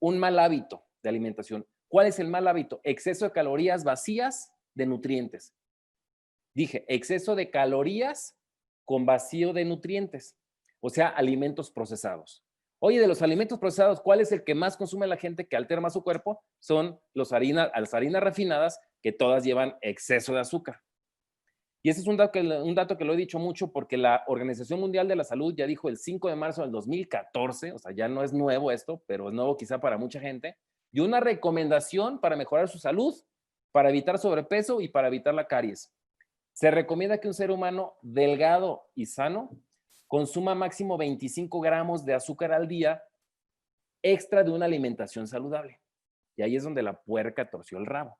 Un mal hábito de alimentación. ¿Cuál es el mal hábito? Exceso de calorías vacías de nutrientes. Dije, exceso de calorías con vacío de nutrientes, o sea, alimentos procesados. Oye, de los alimentos procesados, ¿cuál es el que más consume la gente que altera más su cuerpo? Son las harinas refinadas, que todas llevan exceso de azúcar. Y ese es un dato que lo he dicho mucho porque la Organización Mundial de la Salud ya dijo el 5 de marzo del 2014, o sea, ya no es nuevo esto, pero es nuevo quizá para mucha gente, y una recomendación para mejorar su salud, para evitar sobrepeso y para evitar la caries. Se recomienda que un ser humano delgado y sano consuma máximo 25 gramos de azúcar al día extra de una alimentación saludable. Y ahí es donde la puerca torció el rabo.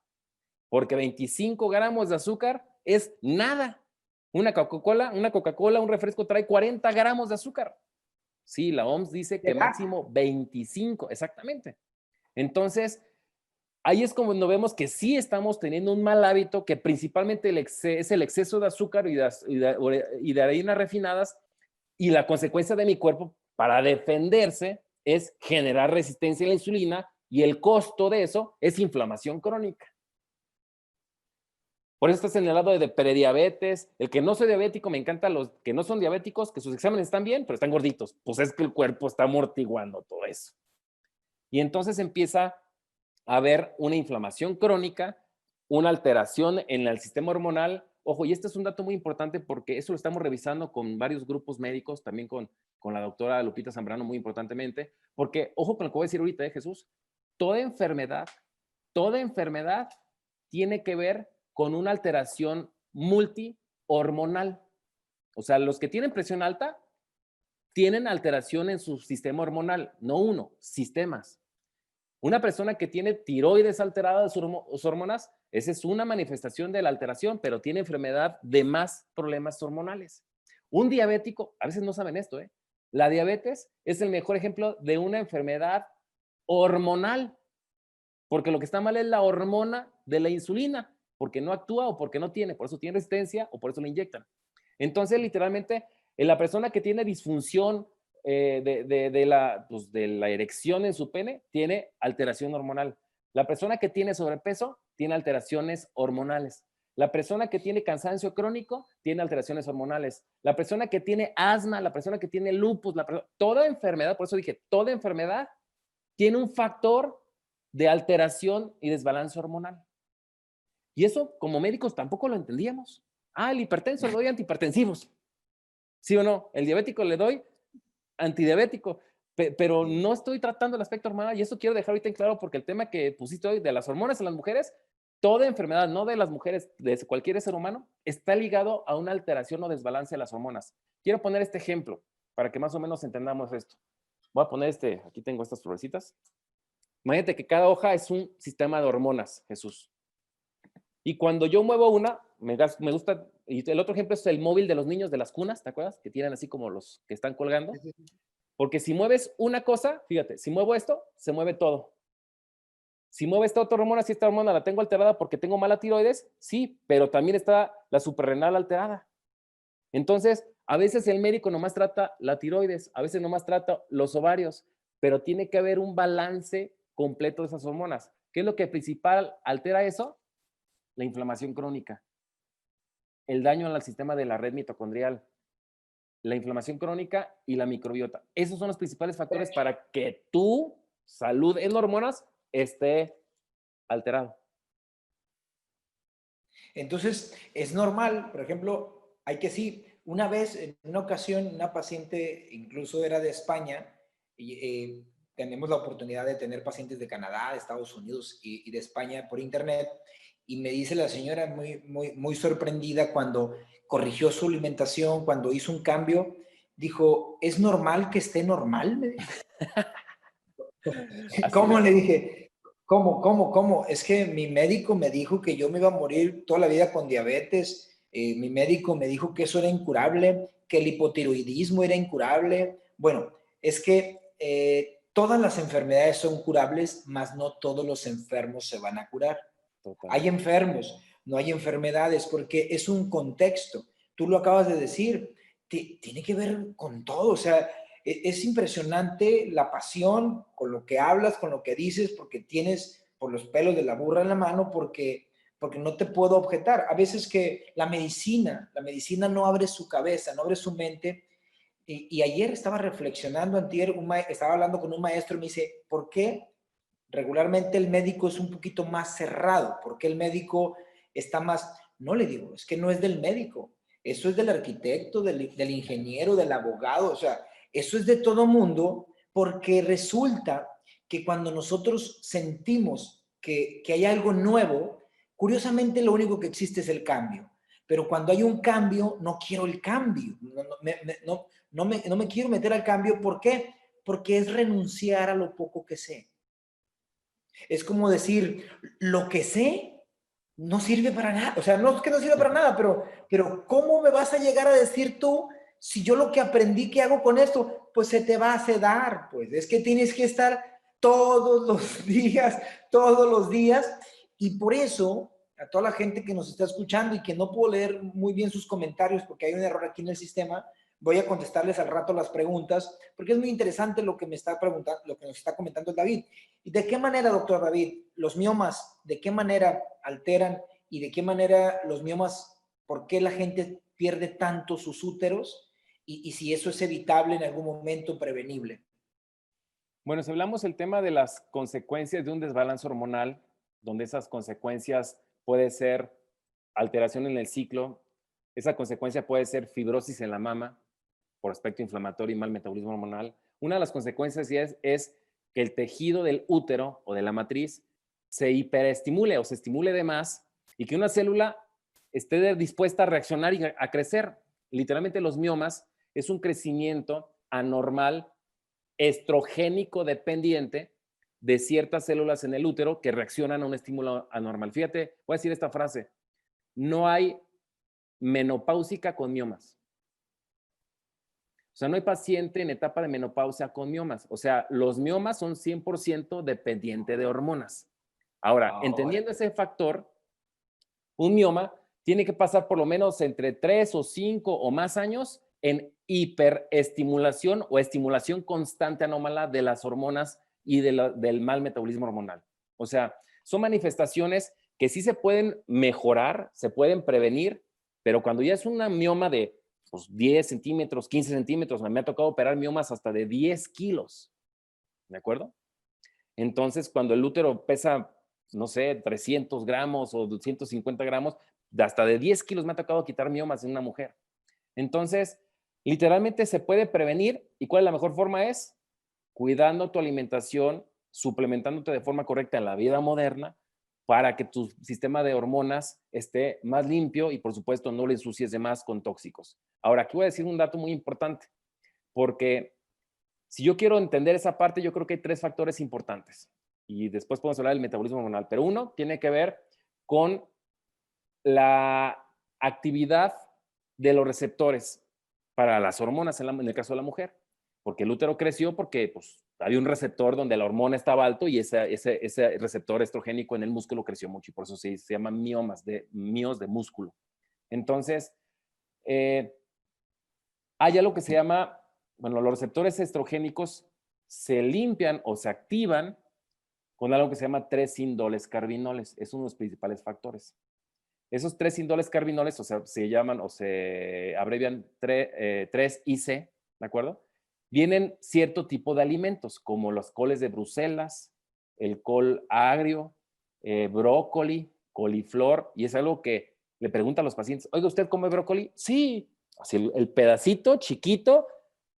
Porque 25 gramos de azúcar es nada. Una Coca-Cola, un refresco trae 40 gramos de azúcar. Sí, la OMS dice que máximo 25, exactamente. Entonces, ahí es como nos vemos que sí estamos teniendo un mal hábito, que principalmente es el exceso de azúcar y de harinas refinadas, y la consecuencia de mi cuerpo para defenderse es generar resistencia a la insulina, y el costo de eso es inflamación crónica. Por eso estás en el lado de prediabetes. El que no soy diabético, me encanta los que no son diabéticos, que sus exámenes están bien, pero están gorditos. Pues es que el cuerpo está amortiguando todo eso. Y entonces empieza a haber una inflamación crónica, una alteración en el sistema hormonal. Ojo, y este es un dato muy importante porque eso lo estamos revisando con varios grupos médicos, también con la doctora Lupita Zambrano, muy importantemente, porque, ojo con lo que voy a decir ahorita, Jesús, toda enfermedad tiene que ver con una alteración multihormonal. O sea, los que tienen presión alta tienen alteración en su sistema hormonal, no uno, sistemas. Una persona que tiene tiroides alterada de sus hormonas, esa es una manifestación de la alteración, pero tiene enfermedad de más problemas hormonales. Un diabético, a veces no saben esto, ¿eh? La diabetes es el mejor ejemplo de una enfermedad hormonal, porque lo que está mal es la hormona de la insulina, porque no actúa o porque no tiene, por eso tiene resistencia o por eso le inyectan. Entonces, literalmente, en la persona que tiene disfunción de la erección en su pene, tiene alteración hormonal. La persona que tiene sobrepeso tiene alteraciones hormonales. La persona que tiene cansancio crónico tiene alteraciones hormonales. La persona que tiene asma, la persona que tiene lupus, toda enfermedad, por eso dije, toda enfermedad tiene un factor de alteración y desbalance hormonal. Y eso, como médicos, tampoco lo entendíamos. El hipertenso le doy antihipertensivos. ¿Sí o no? El diabético le doy antidiabético. Pero no estoy tratando el aspecto hormonal, y eso quiero dejar ahorita en claro, porque el tema que pusiste hoy de las hormonas en las mujeres, toda enfermedad, no de las mujeres, de cualquier ser humano, está ligado a una alteración o desbalance de las hormonas. Quiero poner este ejemplo para que más o menos entendamos esto. Voy a poner aquí tengo estas florecitas. Imagínate que cada hoja es un sistema de hormonas, Jesús. Y cuando yo muevo una, me gusta, y el otro ejemplo es el móvil de los niños de las cunas, ¿te acuerdas? Que tienen así como los que están colgando. Porque si mueves una cosa, fíjate, si muevo esto, se mueve todo. Si mueve esta otra hormona, si esta hormona la tengo alterada porque tengo mala tiroides, sí, pero también está la suprarrenal alterada. Entonces, a veces el médico nomás trata la tiroides, a veces nomás trata los ovarios, pero tiene que haber un balance completo de esas hormonas. ¿Qué es lo que principal altera eso? La inflamación crónica, el daño al sistema de la red mitocondrial, la inflamación crónica y la microbiota. Esos son los principales factores para que tu salud en hormonas esté alterado. Entonces, es normal, por ejemplo, una vez, en una ocasión, una paciente, incluso era de España, y tenemos la oportunidad de tener pacientes de Canadá, de Estados Unidos y de España por internet, y me dice la señora muy sorprendida cuando corrigió su alimentación, cuando hizo un cambio, dijo, ¿es normal que esté normal? Me dijo. ¿Cómo? Le dije, ¿Cómo? Es que mi médico me dijo que yo me iba a morir toda la vida con diabetes. Mi médico me dijo que eso era incurable, que el hipotiroidismo era incurable. Bueno, es que todas las enfermedades son curables, mas no todos los enfermos se van a curar. Total. Hay enfermos, no hay enfermedades, porque es un contexto. tú lo acabas de decir, tiene que ver con todo, o sea, es impresionante la pasión con lo que hablas, con lo que dices, porque tienes por los pelos de la burra en la mano, porque no te puedo objetar. A veces que la medicina no abre su cabeza, no abre su mente. Y ayer estaba reflexionando, antier, estaba hablando con un maestro y me dice, ¿por qué regularmente el médico es un poquito más cerrado? ¿Por qué el médico está más? No le digo, es que no es del médico, eso es del arquitecto, del ingeniero, del abogado, o sea, eso es de todo mundo, porque resulta que cuando nosotros sentimos que hay algo nuevo, curiosamente lo único que existe es el cambio. Pero cuando hay un cambio, no quiero el cambio, no me quiero meter al cambio. ¿Por qué? Porque es renunciar a lo poco que sé. Es como decir, lo que sé no sirve para nada. O sea, no es que no sirva para nada, pero ¿cómo me vas a llegar a decir tú, si yo lo que aprendí, ¿qué hago con esto? Pues se te va a sedar, pues. Es que tienes que estar todos los días. Y por eso, a toda la gente que nos está escuchando y que no puedo leer muy bien sus comentarios porque hay un error aquí en el sistema, voy a contestarles al rato las preguntas, porque es muy interesante lo que me está preguntando, lo que nos está comentando David. ¿Y de qué manera, doctor David, los miomas, de qué manera alteran y de qué manera los miomas, por qué la gente pierde tanto sus úteros y si eso es evitable en algún momento, prevenible? Bueno, si hablamos el tema de las consecuencias de un desbalance hormonal, donde esas consecuencias puede ser alteración en el ciclo, esa consecuencia puede ser fibrosis en la mama por aspecto inflamatorio y mal metabolismo hormonal. Una de las consecuencias es que el tejido del útero o de la matriz se hiperestimule o se estimule de más y que una célula esté dispuesta a reaccionar y a crecer. Literalmente los miomas es un crecimiento anormal estrogénico dependiente de ciertas células en el útero que reaccionan a un estímulo anormal. Fíjate, voy a decir esta frase, no hay menopáusica con miomas. O sea, no hay paciente en etapa de menopausia con miomas. O sea, los miomas son 100% dependiente de hormonas. Ahora, entendiendo ese factor, un mioma tiene que pasar por lo menos entre 3 o 5 o más años en hiperestimulación o estimulación constante anómala de las hormonas y del mal metabolismo hormonal. O sea, son manifestaciones que sí se pueden mejorar, se pueden prevenir, pero cuando ya es una mioma de pues, 10 centímetros, 15 centímetros, me ha tocado operar miomas hasta de 10 kilos, ¿de acuerdo? Entonces, cuando el útero pesa, no sé, 300 gramos o 250 gramos, hasta de 10 kilos me ha tocado quitar miomas en una mujer. Entonces, literalmente se puede prevenir. ¿Y cuál es la mejor forma? Es cuidando tu alimentación, suplementándote de forma correcta en la vida moderna para que tu sistema de hormonas esté más limpio y, por supuesto, no le ensucies de más con tóxicos. Ahora, aquí voy a decir un dato muy importante, porque si yo quiero entender esa parte, yo creo que hay 3 factores importantes. Y después podemos hablar del metabolismo hormonal. Pero uno tiene que ver con la actividad de los receptores para las hormonas en el caso de la mujer. Porque el útero creció porque pues, había un receptor donde la hormona estaba alto y ese receptor estrogénico en el músculo creció mucho y por eso se llaman mios de músculo. Entonces, hay algo que se llama, bueno, los receptores estrogénicos se limpian o se activan con algo que se llama 3-indolescarbinoles. Es uno de los principales factores. Esos 3-indolescarbinoles, o sea, se llaman o se abrevian 3-IC, ¿de acuerdo? Vienen cierto tipo de alimentos, como los coles de Bruselas, el col agrio, brócoli, coliflor, y es algo que le preguntan a los pacientes, oiga, ¿usted come brócoli? Sí, así el pedacito chiquito,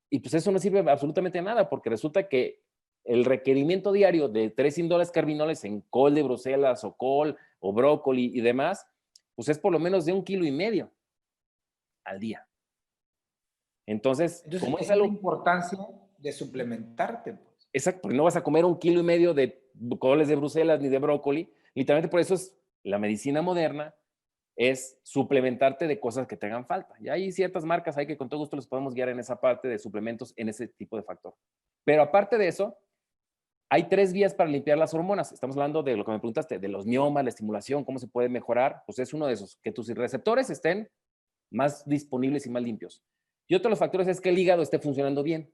y pues eso no sirve absolutamente nada, porque resulta que el requerimiento diario de 3-indolescarbinoles en col de Bruselas o col o brócoli y demás, pues es por lo menos de 1,5 kilos al día. Entonces, como es es la algo... importancia de suplementarte, pues. Exacto, porque no vas a comer 1,5 kilos de coles de Bruselas ni de brócoli. Literalmente por eso es la medicina moderna, es suplementarte de cosas que te hagan falta. Y hay ciertas marcas ahí que con todo gusto les podemos guiar en esa parte de suplementos en ese tipo de factor. Pero aparte de eso, hay 3 vías para limpiar las hormonas. Estamos hablando de lo que me preguntaste, de los miomas, la estimulación, cómo se puede mejorar. Pues es uno de esos, que tus receptores estén más disponibles y más limpios. Y otro de los factores es que el hígado esté funcionando bien.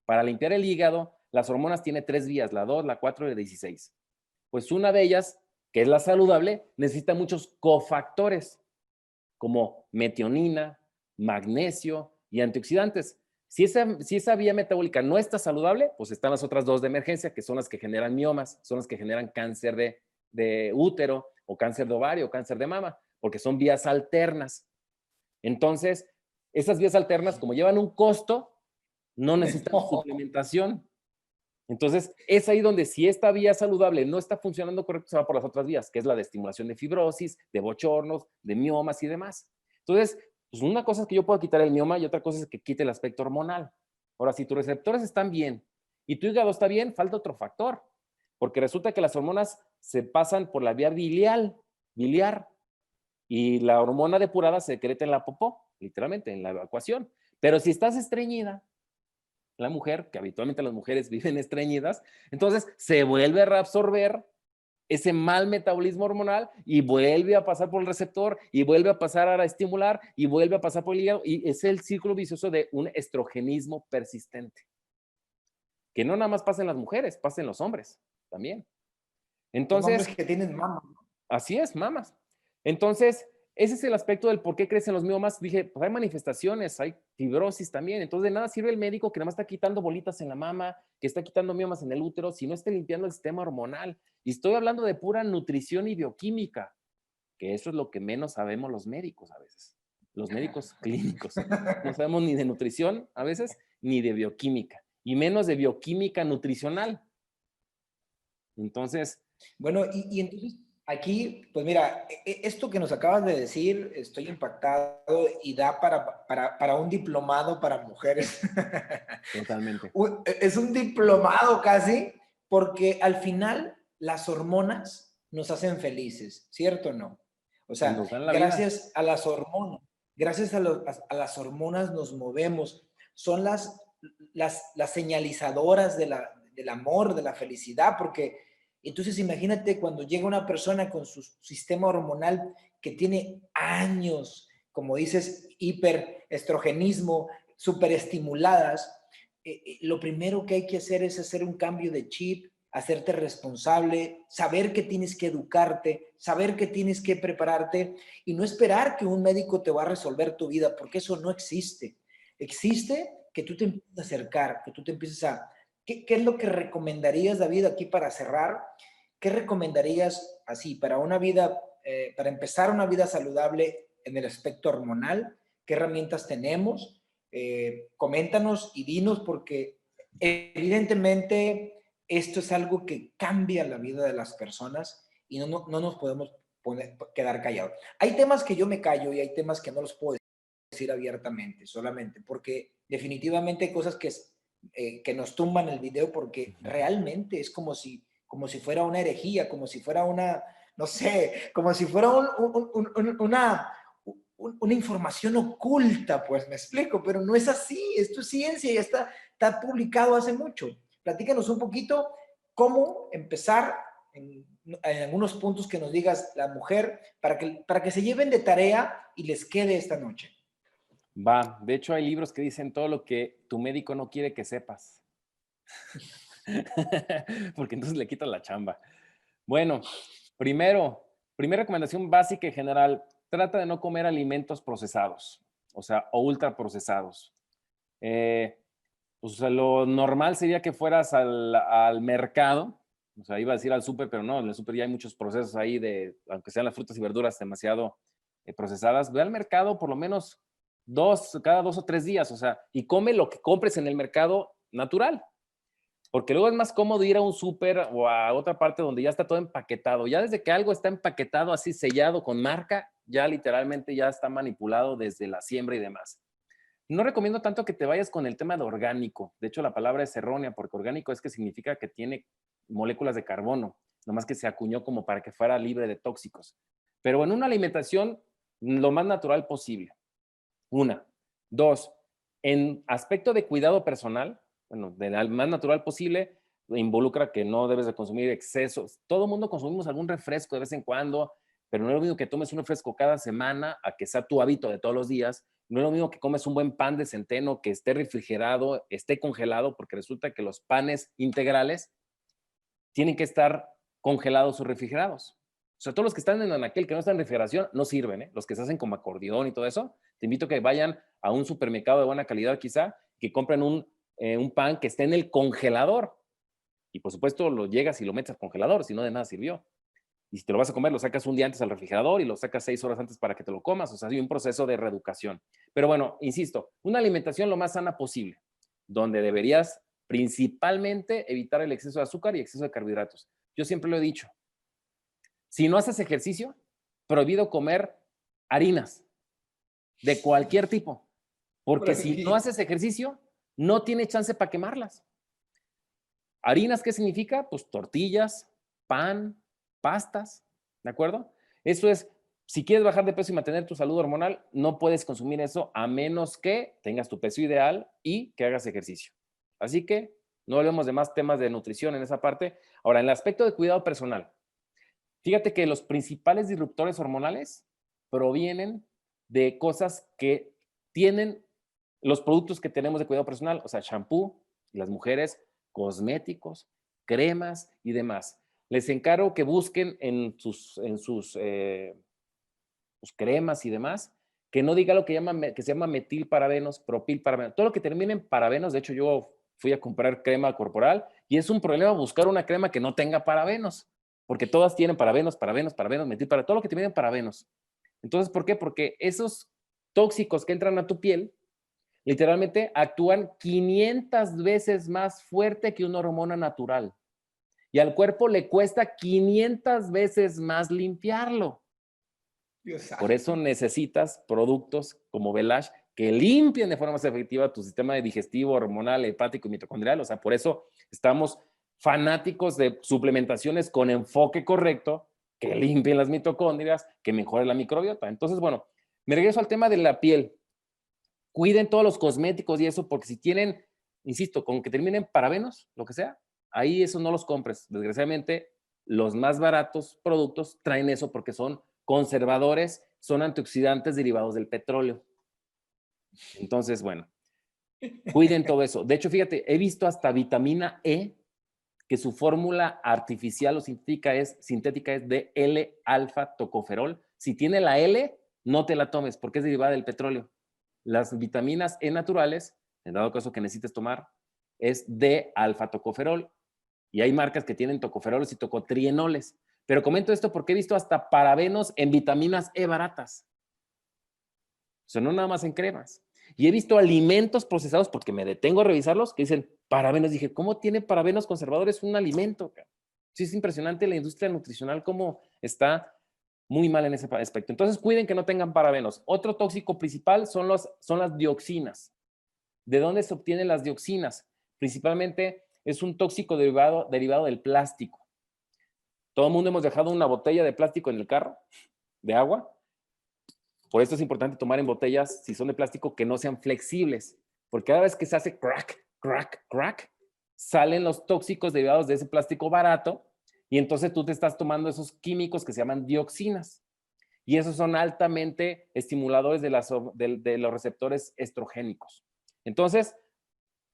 Para limpiar el hígado, las hormonas tienen 3 vías, la 2, la 4 y la 16. Pues una de ellas, que es la saludable, necesita muchos cofactores, como metionina, magnesio y antioxidantes. Si esa vía metabólica no está saludable, pues están las otras 2 de emergencia, que son las que generan miomas, son las que generan cáncer de útero o cáncer de ovario o cáncer de mama, porque son vías alternas. Entonces, esas vías alternas, como llevan un costo, no necesitan suplementación. Entonces, es ahí donde si esta vía saludable no está funcionando correcto, se va por las otras vías, que es la de estimulación de fibrosis, de bochornos, de miomas y demás. Entonces, pues una cosa es que yo puedo quitar el mioma y otra cosa es que quite el aspecto hormonal. Ahora, si tus receptores están bien y tu hígado está bien, falta otro factor, porque resulta que las hormonas se pasan por la vía biliar, y la hormona depurada se secreta en la popó, literalmente, en la evacuación. Pero si estás estreñida, la mujer, que habitualmente las mujeres viven estreñidas, entonces se vuelve a reabsorber ese mal metabolismo hormonal y vuelve a pasar por el receptor y vuelve a pasar a estimular y vuelve a pasar por el hígado y es el círculo vicioso de un estrogenismo persistente. Que no nada más pasa en las mujeres, pasa en los hombres también. Son hombres Entonces, que tienen mama. así es, mamas. Entonces, ese es el aspecto del por qué crecen los miomas. Dije, pues hay manifestaciones, hay fibrosis también. Entonces, de nada sirve el médico que nada más está quitando bolitas en la mama, que está quitando miomas en el útero, si no está limpiando el sistema hormonal. Y estoy hablando de pura nutrición y bioquímica, que eso es lo que menos sabemos los médicos a veces. Los médicos clínicos. No sabemos ni de nutrición a veces, ni de bioquímica. Y menos de bioquímica nutricional. Entonces, Bueno, y entonces aquí, pues mira, esto que nos acabas de decir, estoy impactado y da para un diplomado para mujeres. totalmente. Es un diplomado casi, porque al final las hormonas nos hacen felices, ¿cierto o no? O Y sea, nos dan la vida. gracias a las hormonas, gracias a las hormonas nos movemos, son las señalizadoras del amor, de la felicidad, porque entonces imagínate cuando llega una persona con su sistema hormonal que tiene años, como dices, hiperestrogenismo, superestimuladas, lo primero que hay que hacer es hacer un cambio de chip, hacerte responsable, saber que tienes que educarte, saber que tienes que prepararte y no esperar que un médico te va a resolver tu vida, porque eso no existe. Existe que tú te empieces a acercar, que tú te empieces a... ¿Qué es lo que recomendarías, David, aquí para cerrar? ¿Qué recomendarías así para una vida, para empezar una vida saludable en el aspecto hormonal? ¿Qué herramientas tenemos? Coméntanos y dinos porque evidentemente esto es algo que cambia la vida de las personas y no nos podemos quedar callados. Hay temas que yo me callo y hay temas que no los puedo decir abiertamente, solamente porque definitivamente hay cosas que nos tumban el video porque realmente es como si fuera una herejía, como si fuera una, no sé, como si fuera una información oculta, pues me explico, pero no es así, esto es ciencia y está publicado hace mucho. Platícanos un poquito cómo empezar en algunos puntos que nos digas la mujer para que se lleven de tarea y les quede esta noche. Va, de hecho hay libros que dicen todo lo que tu médico no quiere que sepas. Porque entonces le quitas la chamba. Bueno, primera recomendación básica y general, trata de no comer alimentos procesados, o sea, o ultraprocesados. Pues lo normal sería que fueras al mercado, o sea, iba a decir al súper, pero no, en el súper ya hay muchos procesos ahí aunque sean las frutas y verduras demasiado procesadas, ve al mercado por lo menos cada 2 o 3 días, o sea, y come lo que compres en el mercado natural. Porque luego es más cómodo ir a un súper o a otra parte donde ya está todo empaquetado. Ya desde que algo está empaquetado así sellado con marca, ya literalmente ya está manipulado desde la siembra y demás. No recomiendo tanto que te vayas con el tema de orgánico. De hecho, la palabra es errónea porque orgánico es que significa que tiene moléculas de carbono, nomás que se acuñó como para que fuera libre de tóxicos. Pero en una alimentación, lo más natural posible. Una. Dos, en aspecto de cuidado personal, bueno, de lo más natural posible, involucra que no debes de consumir excesos. Todo el mundo consumimos algún refresco de vez en cuando, pero no es lo mismo que tomes un refresco cada semana a que sea tu hábito de todos los días. No es lo mismo que comes un buen pan de centeno, que esté refrigerado, esté congelado, porque resulta que los panes integrales tienen que estar congelados o refrigerados. O sea, todos los que están en aquel que no están en refrigeración no sirven, ¿eh? Los que se hacen como acordeón y todo eso, te invito a que vayan a un supermercado de buena calidad quizá, que compren un pan que esté en el congelador. Y por supuesto lo llegas y lo metes al congelador, si no de nada sirvió. Y si te lo vas a comer, lo sacas un día antes al refrigerador y lo sacas 6 horas antes para que te lo comas. O sea, hay un proceso de reeducación. Pero bueno, insisto, una alimentación lo más sana posible, donde deberías principalmente evitar el exceso de azúcar y exceso de carbohidratos. Yo siempre lo he dicho, si no haces ejercicio, prohibido comer harinas de cualquier tipo, porque si no haces ejercicio, no tienes chance para quemarlas. Harinas, ¿qué significa? Pues tortillas, pan, pastas, ¿de acuerdo? Eso es, si quieres bajar de peso y mantener tu salud hormonal, no puedes consumir eso a menos que tengas tu peso ideal y que hagas ejercicio. Así que no hablemos de más temas de nutrición en esa parte. Ahora, en el aspecto de cuidado personal, fíjate que los principales disruptores hormonales provienen de cosas que tienen los productos que tenemos de cuidado personal, o sea, shampoo, las mujeres, cosméticos, cremas y demás. Les encargo que busquen en sus pues, cremas y demás, que no diga lo que, que se llama metilparabenos, propilparabenos, todo lo que termine en parabenos. De hecho, yo fui a comprar crema corporal y es un problema buscar una crema que no tenga parabenos, porque todas tienen parabenos, metilparabenos, todo lo que termine en parabenos. Entonces, ¿por qué? Porque esos tóxicos que entran a tu piel literalmente actúan 500 veces más fuerte que una hormona natural. Y al cuerpo le cuesta 500 veces más limpiarlo. Por eso necesitas productos como Velash que limpien de forma más efectiva tu sistema digestivo, hormonal, hepático y mitocondrial. O sea, por eso estamos fanáticos de suplementaciones con enfoque correcto, que limpien las mitocondrias, que mejoren la microbiota. Entonces, bueno, me regreso al tema de la piel. Cuiden todos los cosméticos y eso, porque si tienen, insisto, con que terminen parabenos, lo que sea, ahí eso no los compres. Desgraciadamente, los más baratos productos traen eso porque son conservadores, son antioxidantes derivados del petróleo. Entonces, bueno, cuiden todo eso. De hecho, fíjate, he visto hasta vitamina E, que su fórmula artificial o sintética es de L-alfa-tocoferol. Si tiene la L, no te la tomes porque es derivada del petróleo. Las vitaminas E naturales, en dado caso que necesites tomar, es de alfa-tocoferol. Y hay marcas que tienen tocoferoles y tocotrienoles. Pero comento esto porque he visto hasta parabenos en vitaminas E baratas. O sea, no nada más en cremas. Y he visto alimentos procesados, porque me detengo a revisarlos, que dicen parabenos. Dije, ¿cómo tiene parabenos conservadores un alimento? Sí, es impresionante la industria nutricional cómo está muy mal en ese aspecto. Entonces, cuiden que no tengan parabenos. Otro tóxico principal son las dioxinas. ¿De dónde se obtienen las dioxinas? Principalmente es un tóxico derivado del plástico. Todo el mundo hemos dejado una botella de plástico en el carro, de agua. Por eso es importante tomar en botellas, si son de plástico, que no sean flexibles. Porque cada vez que se hace crack, crack, crack, salen los tóxicos derivados de ese plástico barato y entonces tú te estás tomando esos químicos que se llaman dioxinas. Y esos son altamente estimuladores de los receptores estrogénicos. Entonces,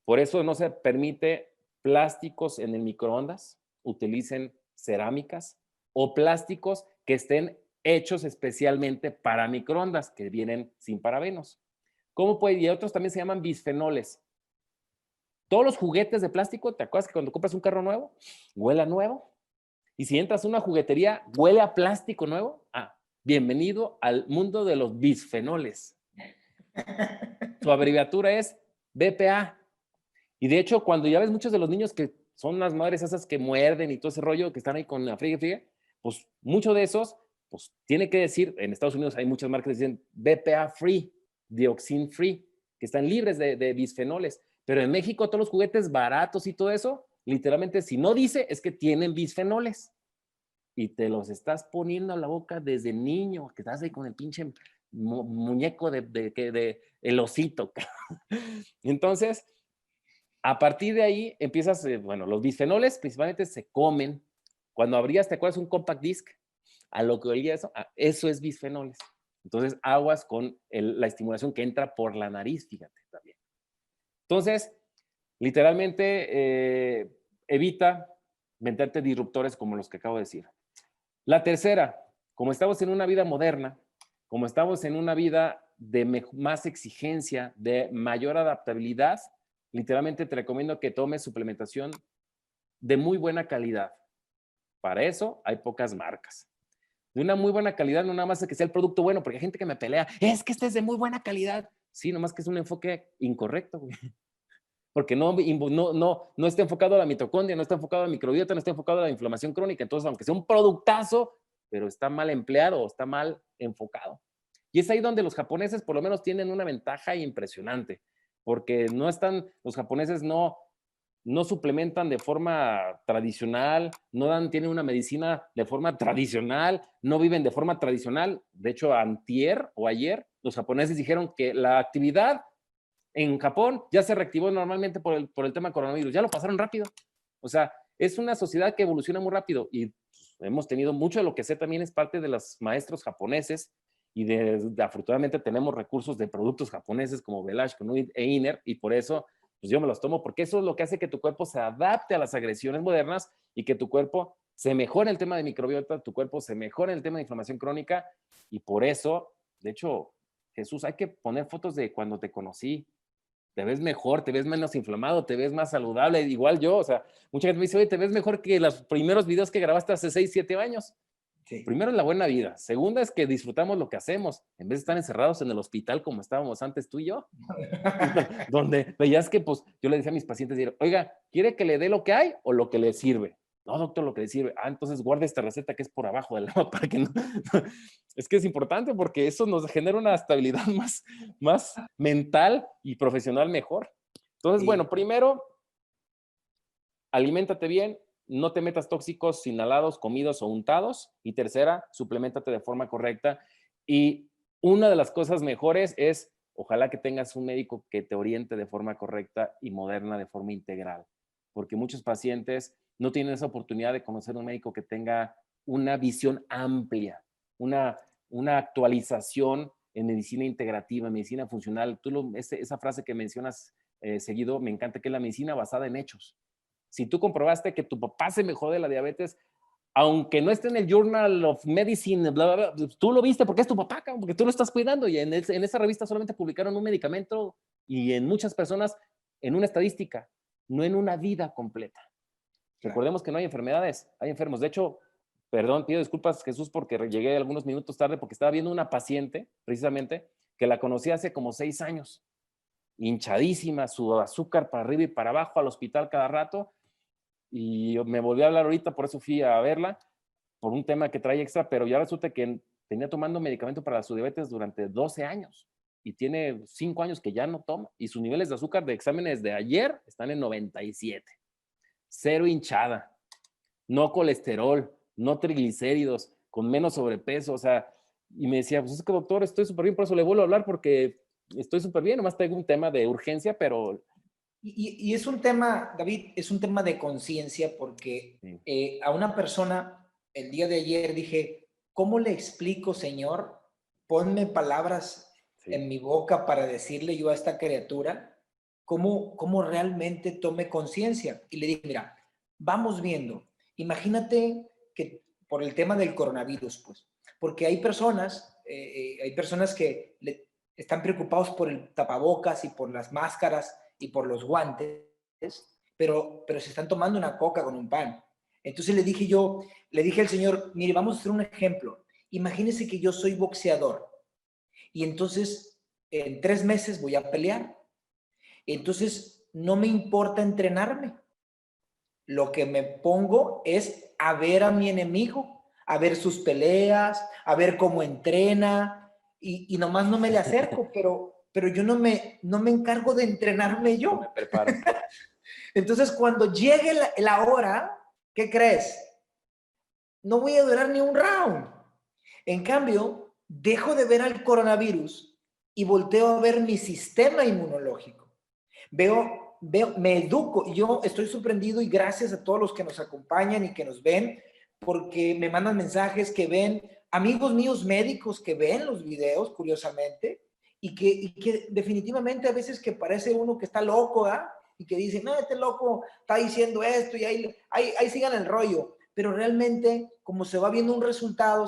por eso no se permite plásticos en el microondas, utilicen cerámicas o plásticos que estén hechos especialmente para microondas, que vienen sin parabenos. ¿Cómo puede? Y otros también se llaman bisfenoles. Todos los juguetes de plástico, ¿te acuerdas que cuando compras un carro nuevo, huele a nuevo? Y si entras a una juguetería, huele a plástico nuevo. Ah, bienvenido al mundo de los bisfenoles. Su abreviatura es BPA. Y de hecho, cuando ya ves muchos de los niños que son las madres esas que muerden y todo ese rollo, que están ahí con la friegue, pues muchos de esos, pues tiene que decir, en Estados Unidos hay muchas marcas que dicen BPA free, dioxin free, que están libres de bisfenoles. Pero en México todos los juguetes baratos y todo eso, literalmente si no dice es que tienen bisfenoles. Y te los estás poniendo a la boca desde niño, que estás ahí con el pinche muñeco de el osito. Entonces, a partir de ahí empiezas, bueno, los bisfenoles principalmente se comen. Cuando abrías, ¿te acuerdas un compact disc? a lo que olía eso es bisfenoles. Entonces, aguas con la estimulación que entra por la nariz, fíjate también. Entonces, literalmente, evita meterte disruptores como los que acabo de decir. La tercera, como estamos en una vida moderna, como estamos en una vida de más exigencia, de mayor adaptabilidad, literalmente te recomiendo que tomes suplementación de muy buena calidad. Para eso hay pocas marcas. De una muy buena calidad, no nada más es que sea el producto bueno, porque hay gente que me pelea, es que este es de muy buena calidad. Sí, nomás que es un enfoque incorrecto, güey. Porque no está enfocado a la mitocondria, no está enfocado a la microbiota, no está enfocado a la inflamación crónica. Entonces, aunque sea un productazo, pero está mal empleado, está mal enfocado. Y es ahí donde los japoneses por lo menos tienen una ventaja impresionante, porque los japoneses no suplementan de forma tradicional, tienen una medicina de forma tradicional, no viven de forma tradicional. De hecho, antier o ayer, los japoneses dijeron que la actividad en Japón ya se reactivó normalmente por el tema coronavirus, ya lo pasaron rápido. O sea, es una sociedad que evoluciona muy rápido y hemos tenido mucho de lo que sé también es parte de los maestros japoneses y afortunadamente tenemos recursos de productos japoneses como Belash, Konuit e Iner y por eso pues yo me los tomo porque eso es lo que hace que tu cuerpo se adapte a las agresiones modernas y que tu cuerpo se mejore el tema de microbiota, tu cuerpo se mejore el tema de inflamación crónica y por eso, de hecho, Jesús, hay que poner fotos de cuando te conocí. Te ves mejor, te ves menos inflamado, te ves más saludable, igual yo, o sea, mucha gente me dice, oye, te ves mejor que los primeros videos que grabaste hace 6, 7 años. Sí. Primero es la buena vida, segunda es que disfrutamos lo que hacemos, en vez de estar encerrados en el hospital como estábamos antes tú y yo, donde veías que, pues, yo le decía a mis pacientes, oiga, ¿quiere que le dé lo que hay o lo que le sirve? No, doctor, lo que le sirve. Ah, entonces guarda esta receta que es por abajo del agua para que no... Es que es importante porque eso nos genera una estabilidad más mental y profesional mejor. Entonces, Sí. bueno, primero, aliméntate bien, no te metas tóxicos inhalados, comidos o untados. Y tercera, suplementate de forma correcta. Y una de las cosas mejores es, ojalá que tengas un médico que te oriente de forma correcta y moderna, de forma integral. Porque muchos pacientes no tienen esa oportunidad de conocer un médico que tenga una visión amplia, una actualización en medicina integrativa, en medicina funcional. Esa frase que mencionas seguido, me encanta, que es la medicina basada en hechos. Si tú comprobaste que tu papá se mejoró de la diabetes, aunque no esté en el Journal of Medicine, bla, bla, bla, tú lo viste porque es tu papá, porque tú lo estás cuidando. Y en esa revista solamente publicaron un medicamento y en muchas personas en una estadística, no en una vida completa. Claro. Recordemos que no hay enfermedades, hay enfermos. De hecho, perdón, pido disculpas, Jesús, porque llegué algunos minutos tarde porque estaba viendo una paciente, precisamente, que la conocí hace como 6 años. Hinchadísima, su azúcar para arriba y para abajo, al hospital cada rato. Y me volví a hablar ahorita, por eso fui a verla, por un tema que trae extra, pero ya resulta que tenía tomando medicamento para su diabetes durante 12 años y tiene 5 años que ya no toma y sus niveles de azúcar de exámenes de ayer están en 97. Cero hinchada, no colesterol, no triglicéridos, con menos sobrepeso, o sea, y me decía, pues es que doctor, estoy súper bien, por eso le vuelvo a hablar porque estoy súper bien, nomás tengo un tema de urgencia, pero... Y es un tema, David, es un tema de conciencia porque sí. A una persona, el día de ayer dije, ¿cómo le explico, Señor? Ponme palabras sí. en mi boca para decirle yo a esta criatura cómo realmente tome conciencia. Y le dije, mira, vamos viendo. Imagínate que por el tema del coronavirus, pues, porque hay personas que están preocupados por el tapabocas y por las máscaras y por los guantes, pero se están tomando una coca con un pan. Entonces le dije al Señor, mire, vamos a hacer un ejemplo. Imagínese que yo soy boxeador y entonces en 3 meses voy a pelear. Entonces no me importa entrenarme. Lo que me pongo es a ver a mi enemigo, a ver sus peleas, a ver cómo entrena y nomás no me le acerco, pero yo no me encargo de entrenarme yo. Me preparo. Entonces, cuando llegue la hora, ¿qué crees? No voy a durar ni un round. En cambio, dejo de ver al coronavirus y volteo a ver mi sistema inmunológico. Me educo. Yo estoy sorprendido y gracias a todos los que nos acompañan y que nos ven, porque me mandan mensajes que ven, amigos míos médicos que ven los videos, curiosamente, y que definitivamente a veces que parece uno que está loco, ¿ah? Y que dice, no, este loco está diciendo esto y ahí sigan el rollo. Pero realmente, como se va viendo un resultado,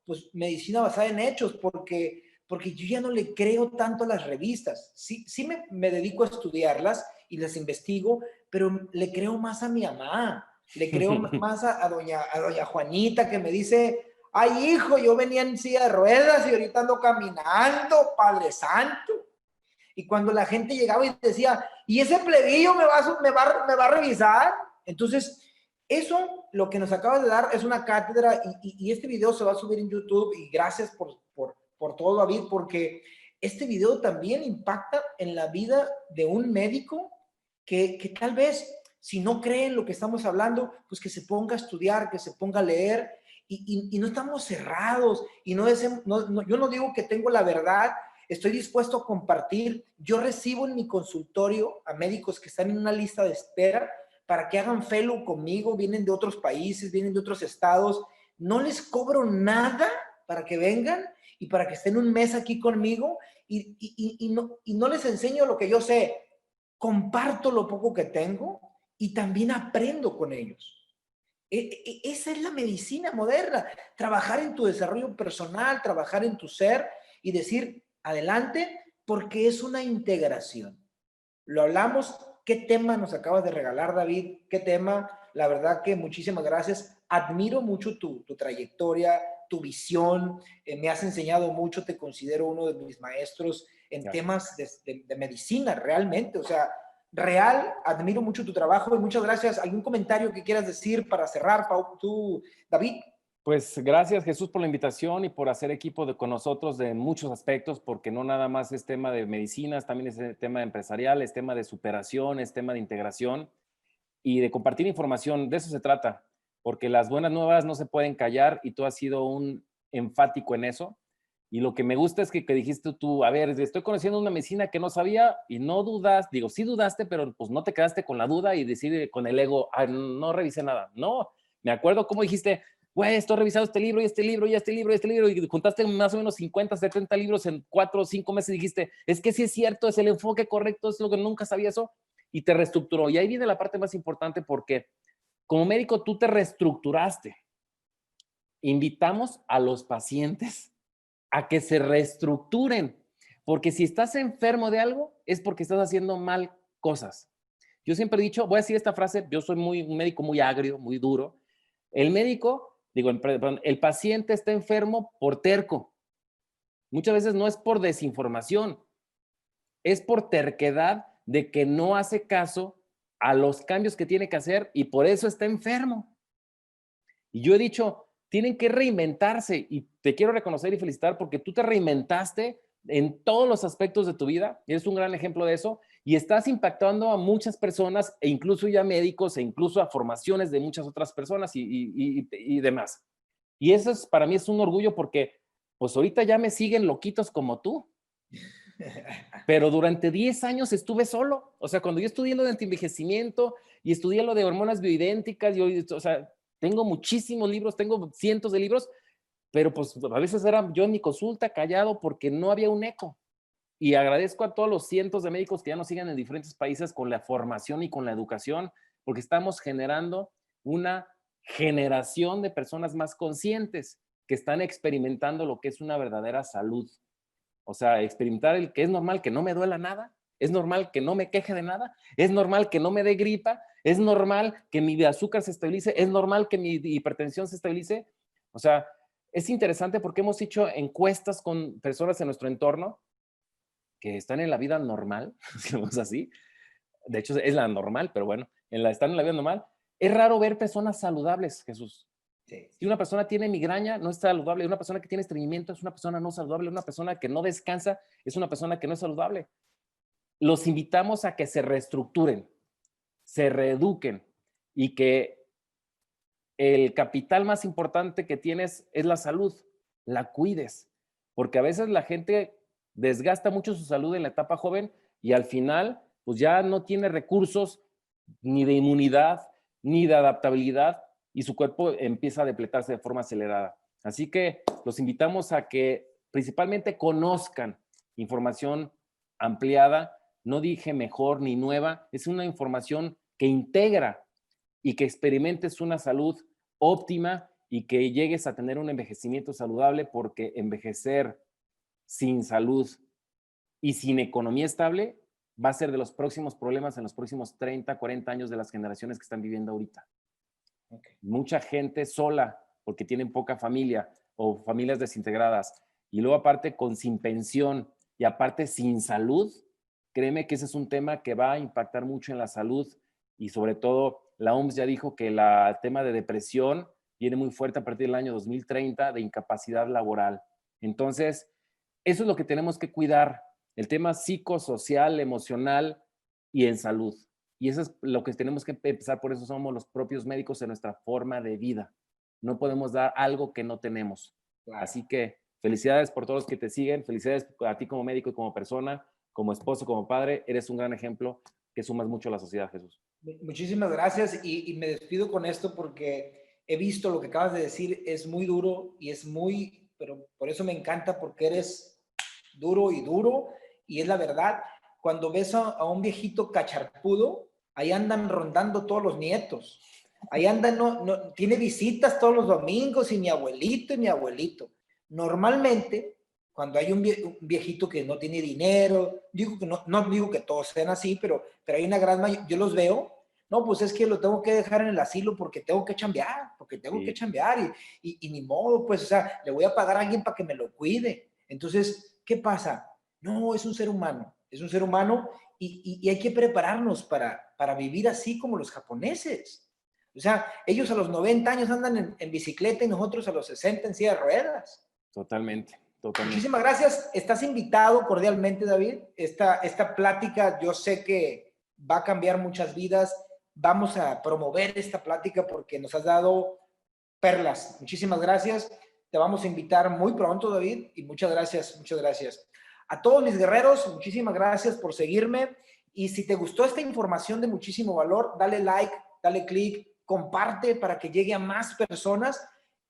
pues medicina basada en hechos, porque yo ya no le creo tanto a las revistas. Sí me dedico a estudiarlas y las investigo, pero le creo más a mi mamá, le creo más a doña Juanita, que me dice, ay hijo, yo venía en silla de ruedas y ahorita ando caminando, Padre Santo. Y cuando la gente llegaba y decía, ¿y ese plebillo me va a revisar? Entonces, eso, lo que nos acabas de dar es una cátedra y este video se va a subir en YouTube y gracias por todo, David, porque este video también impacta en la vida de un médico que tal vez, si no cree en lo que estamos hablando, pues que se ponga a estudiar, que se ponga a leer y no estamos cerrados y yo no digo que tengo la verdad. Estoy dispuesto a compartir. Yo recibo en mi consultorio a médicos que están en una lista de espera para que hagan fellow conmigo. Vienen de otros países, vienen de otros estados. No les cobro nada para que vengan y para que estén un mes aquí conmigo y no les enseño lo que yo sé. Comparto lo poco que tengo y también aprendo con ellos. Esa es la medicina moderna. Trabajar en tu desarrollo personal, trabajar en tu ser y decir, adelante, porque es una integración. Lo hablamos. ¿Qué tema nos acabas de regalar, David? ¿Qué tema? La verdad que muchísimas gracias. Admiro mucho tu trayectoria, tu visión. Me has enseñado mucho. Te considero uno de mis maestros en temas de medicina, realmente. O sea, real, admiro mucho tu trabajo y muchas gracias. ¿Algún comentario que quieras decir para cerrar, tú, David? Pues gracias, Jesús, por la invitación y por hacer equipo con nosotros de muchos aspectos, porque no nada más es tema de medicinas, también es tema empresarial, es tema de superación, es tema de integración y de compartir información. De eso se trata, porque las buenas nuevas no se pueden callar y tú has sido un enfático en eso. Y lo que me gusta es que dijiste tú, a ver, estoy conociendo una medicina que no sabía y no dudas, digo, sí dudaste, pero pues no te quedaste con la duda y decir con el ego, no revisé nada. No, me acuerdo cómo dijiste, güey, estoy revisando este libro y este libro y este libro y este libro y juntaste más o menos 50, 70 libros en 4 o 5 meses y dijiste, es que sí es cierto, es el enfoque correcto, es lo que nunca sabía eso y te reestructuró. Y ahí viene la parte más importante porque como médico tú te reestructuraste. Invitamos a los pacientes a que se reestructuren, porque si estás enfermo de algo es porque estás haciendo mal cosas. Yo siempre he dicho, voy a decir esta frase, yo soy un médico muy agrio, muy duro. El médico, perdón, el paciente está enfermo por terco. Muchas veces no es por desinformación, es por terquedad de que no hace caso a los cambios que tiene que hacer y por eso está enfermo. Y yo he dicho, tienen que reinventarse y te quiero reconocer y felicitar porque tú te reinventaste en todos los aspectos de tu vida, eres un gran ejemplo de eso y estás impactando a muchas personas e incluso ya médicos e incluso a formaciones de muchas otras personas y demás. Y eso para mí es un orgullo porque pues ahorita ya me siguen loquitos como tú. Pero durante 10 años estuve solo. O sea, cuando yo estudié lo de antienvejecimiento y estudié lo de hormonas bioidénticas, o sea, tengo muchísimos libros, tengo cientos de libros, pero pues a veces era yo en mi consulta callado porque no había un eco. Y agradezco a todos los cientos de médicos que ya nos siguen en diferentes países con la formación y con la educación, porque estamos generando una generación de personas más conscientes que están experimentando lo que es una verdadera salud. O sea, experimentar el que es normal que no me duela nada, es normal que no me queje de nada, es normal que no me dé gripa, es normal que mi azúcar se estabilice, es normal que mi hipertensión se estabilice. O sea, es interesante porque hemos hecho encuestas con personas en nuestro entorno que están en la vida normal, digamos así. De hecho, es la normal, pero bueno, están en la vida normal. Es raro ver personas saludables, Jesús. Si una persona tiene migraña, no es saludable. Una persona que tiene estreñimiento es una persona no saludable. Una persona que no descansa es una persona que no es saludable. Los invitamos a que se reestructuren, se reeduquen y que el capital más importante que tienes es la salud, la cuides. Porque a veces la gente desgasta mucho su salud en la etapa joven y al final pues ya no tiene recursos ni de inmunidad, ni de adaptabilidad y su cuerpo empieza a depletarse de forma acelerada. Así que los invitamos a que principalmente conozcan información ampliada. No dije mejor ni nueva, es una información que integra y que experimentes una salud óptima y que llegues a tener un envejecimiento saludable, porque envejecer sin salud y sin economía estable va a ser de los próximos problemas en los próximos 30, 40 años de las generaciones que están viviendo ahorita. Okay. Mucha gente sola porque tienen poca familia o familias desintegradas, y luego aparte sin pensión y aparte sin salud. Créeme que ese es un tema que va a impactar mucho en la salud, y sobre todo la OMS ya dijo que el tema de depresión viene muy fuerte a partir del año 2030, de incapacidad laboral. Entonces, eso es lo que tenemos que cuidar, el tema psicosocial, emocional y en salud. Y eso es lo que tenemos que empezar, por eso somos los propios médicos en nuestra forma de vida. No podemos dar algo que no tenemos. Claro. Así que felicidades por todos los que te siguen, felicidades a ti como médico y como persona, como esposo, como padre. Eres un gran ejemplo que sumas mucho a la sociedad, Jesús. Muchísimas gracias, y me despido con esto porque he visto lo que acabas de decir, es muy duro y es muy, pero por eso me encanta, porque eres duro y es la verdad. Cuando ves a un viejito cacharpudo, ahí andan rondando todos los nietos. Ahí andan, tiene visitas todos los domingos, y mi abuelito. Normalmente, cuando hay un viejito que no tiene dinero, digo que no digo que todos sean así, pero hay una gran mayoría, yo los veo, no, pues es que lo tengo que dejar en el asilo porque tengo que chambear, y ni modo, pues, o sea, le voy a pagar a alguien para que me lo cuide. Entonces, ¿qué pasa? No, es un ser humano, y hay que prepararnos para vivir así como los japoneses. O sea, ellos a los 90 años andan en bicicleta, y nosotros a los 60 en silla de ruedas. Totalmente. Muchísimas gracias. Estás invitado cordialmente, David. Esta plática, yo sé que va a cambiar muchas vidas. Vamos a promover esta plática porque nos has dado perlas. Muchísimas gracias. Te vamos a invitar muy pronto, David, y muchas gracias, muchas gracias. A todos mis guerreros, muchísimas gracias por seguirme. Y si te gustó esta información de muchísimo valor, dale like, dale click, comparte para que llegue a más personas.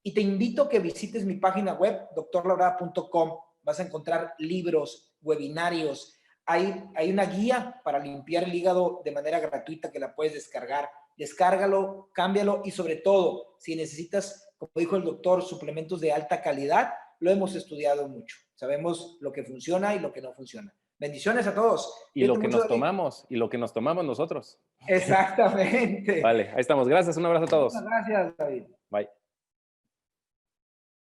Y te invito a que visites mi página web, doctorlabrada.com. Vas a encontrar libros, webinarios. Hay una guía para limpiar el hígado de manera gratuita que la puedes descargar. Descárgalo, cámbialo, y sobre todo, si necesitas, como dijo el doctor, suplementos de alta calidad, lo hemos estudiado mucho. Sabemos lo que funciona y lo que no funciona. Bendiciones a todos. Y lo que nos tomamos, y lo que nos tomamos nosotros. Exactamente. Vale, ahí estamos. Gracias, un abrazo a todos. Muchas gracias, David. Bye.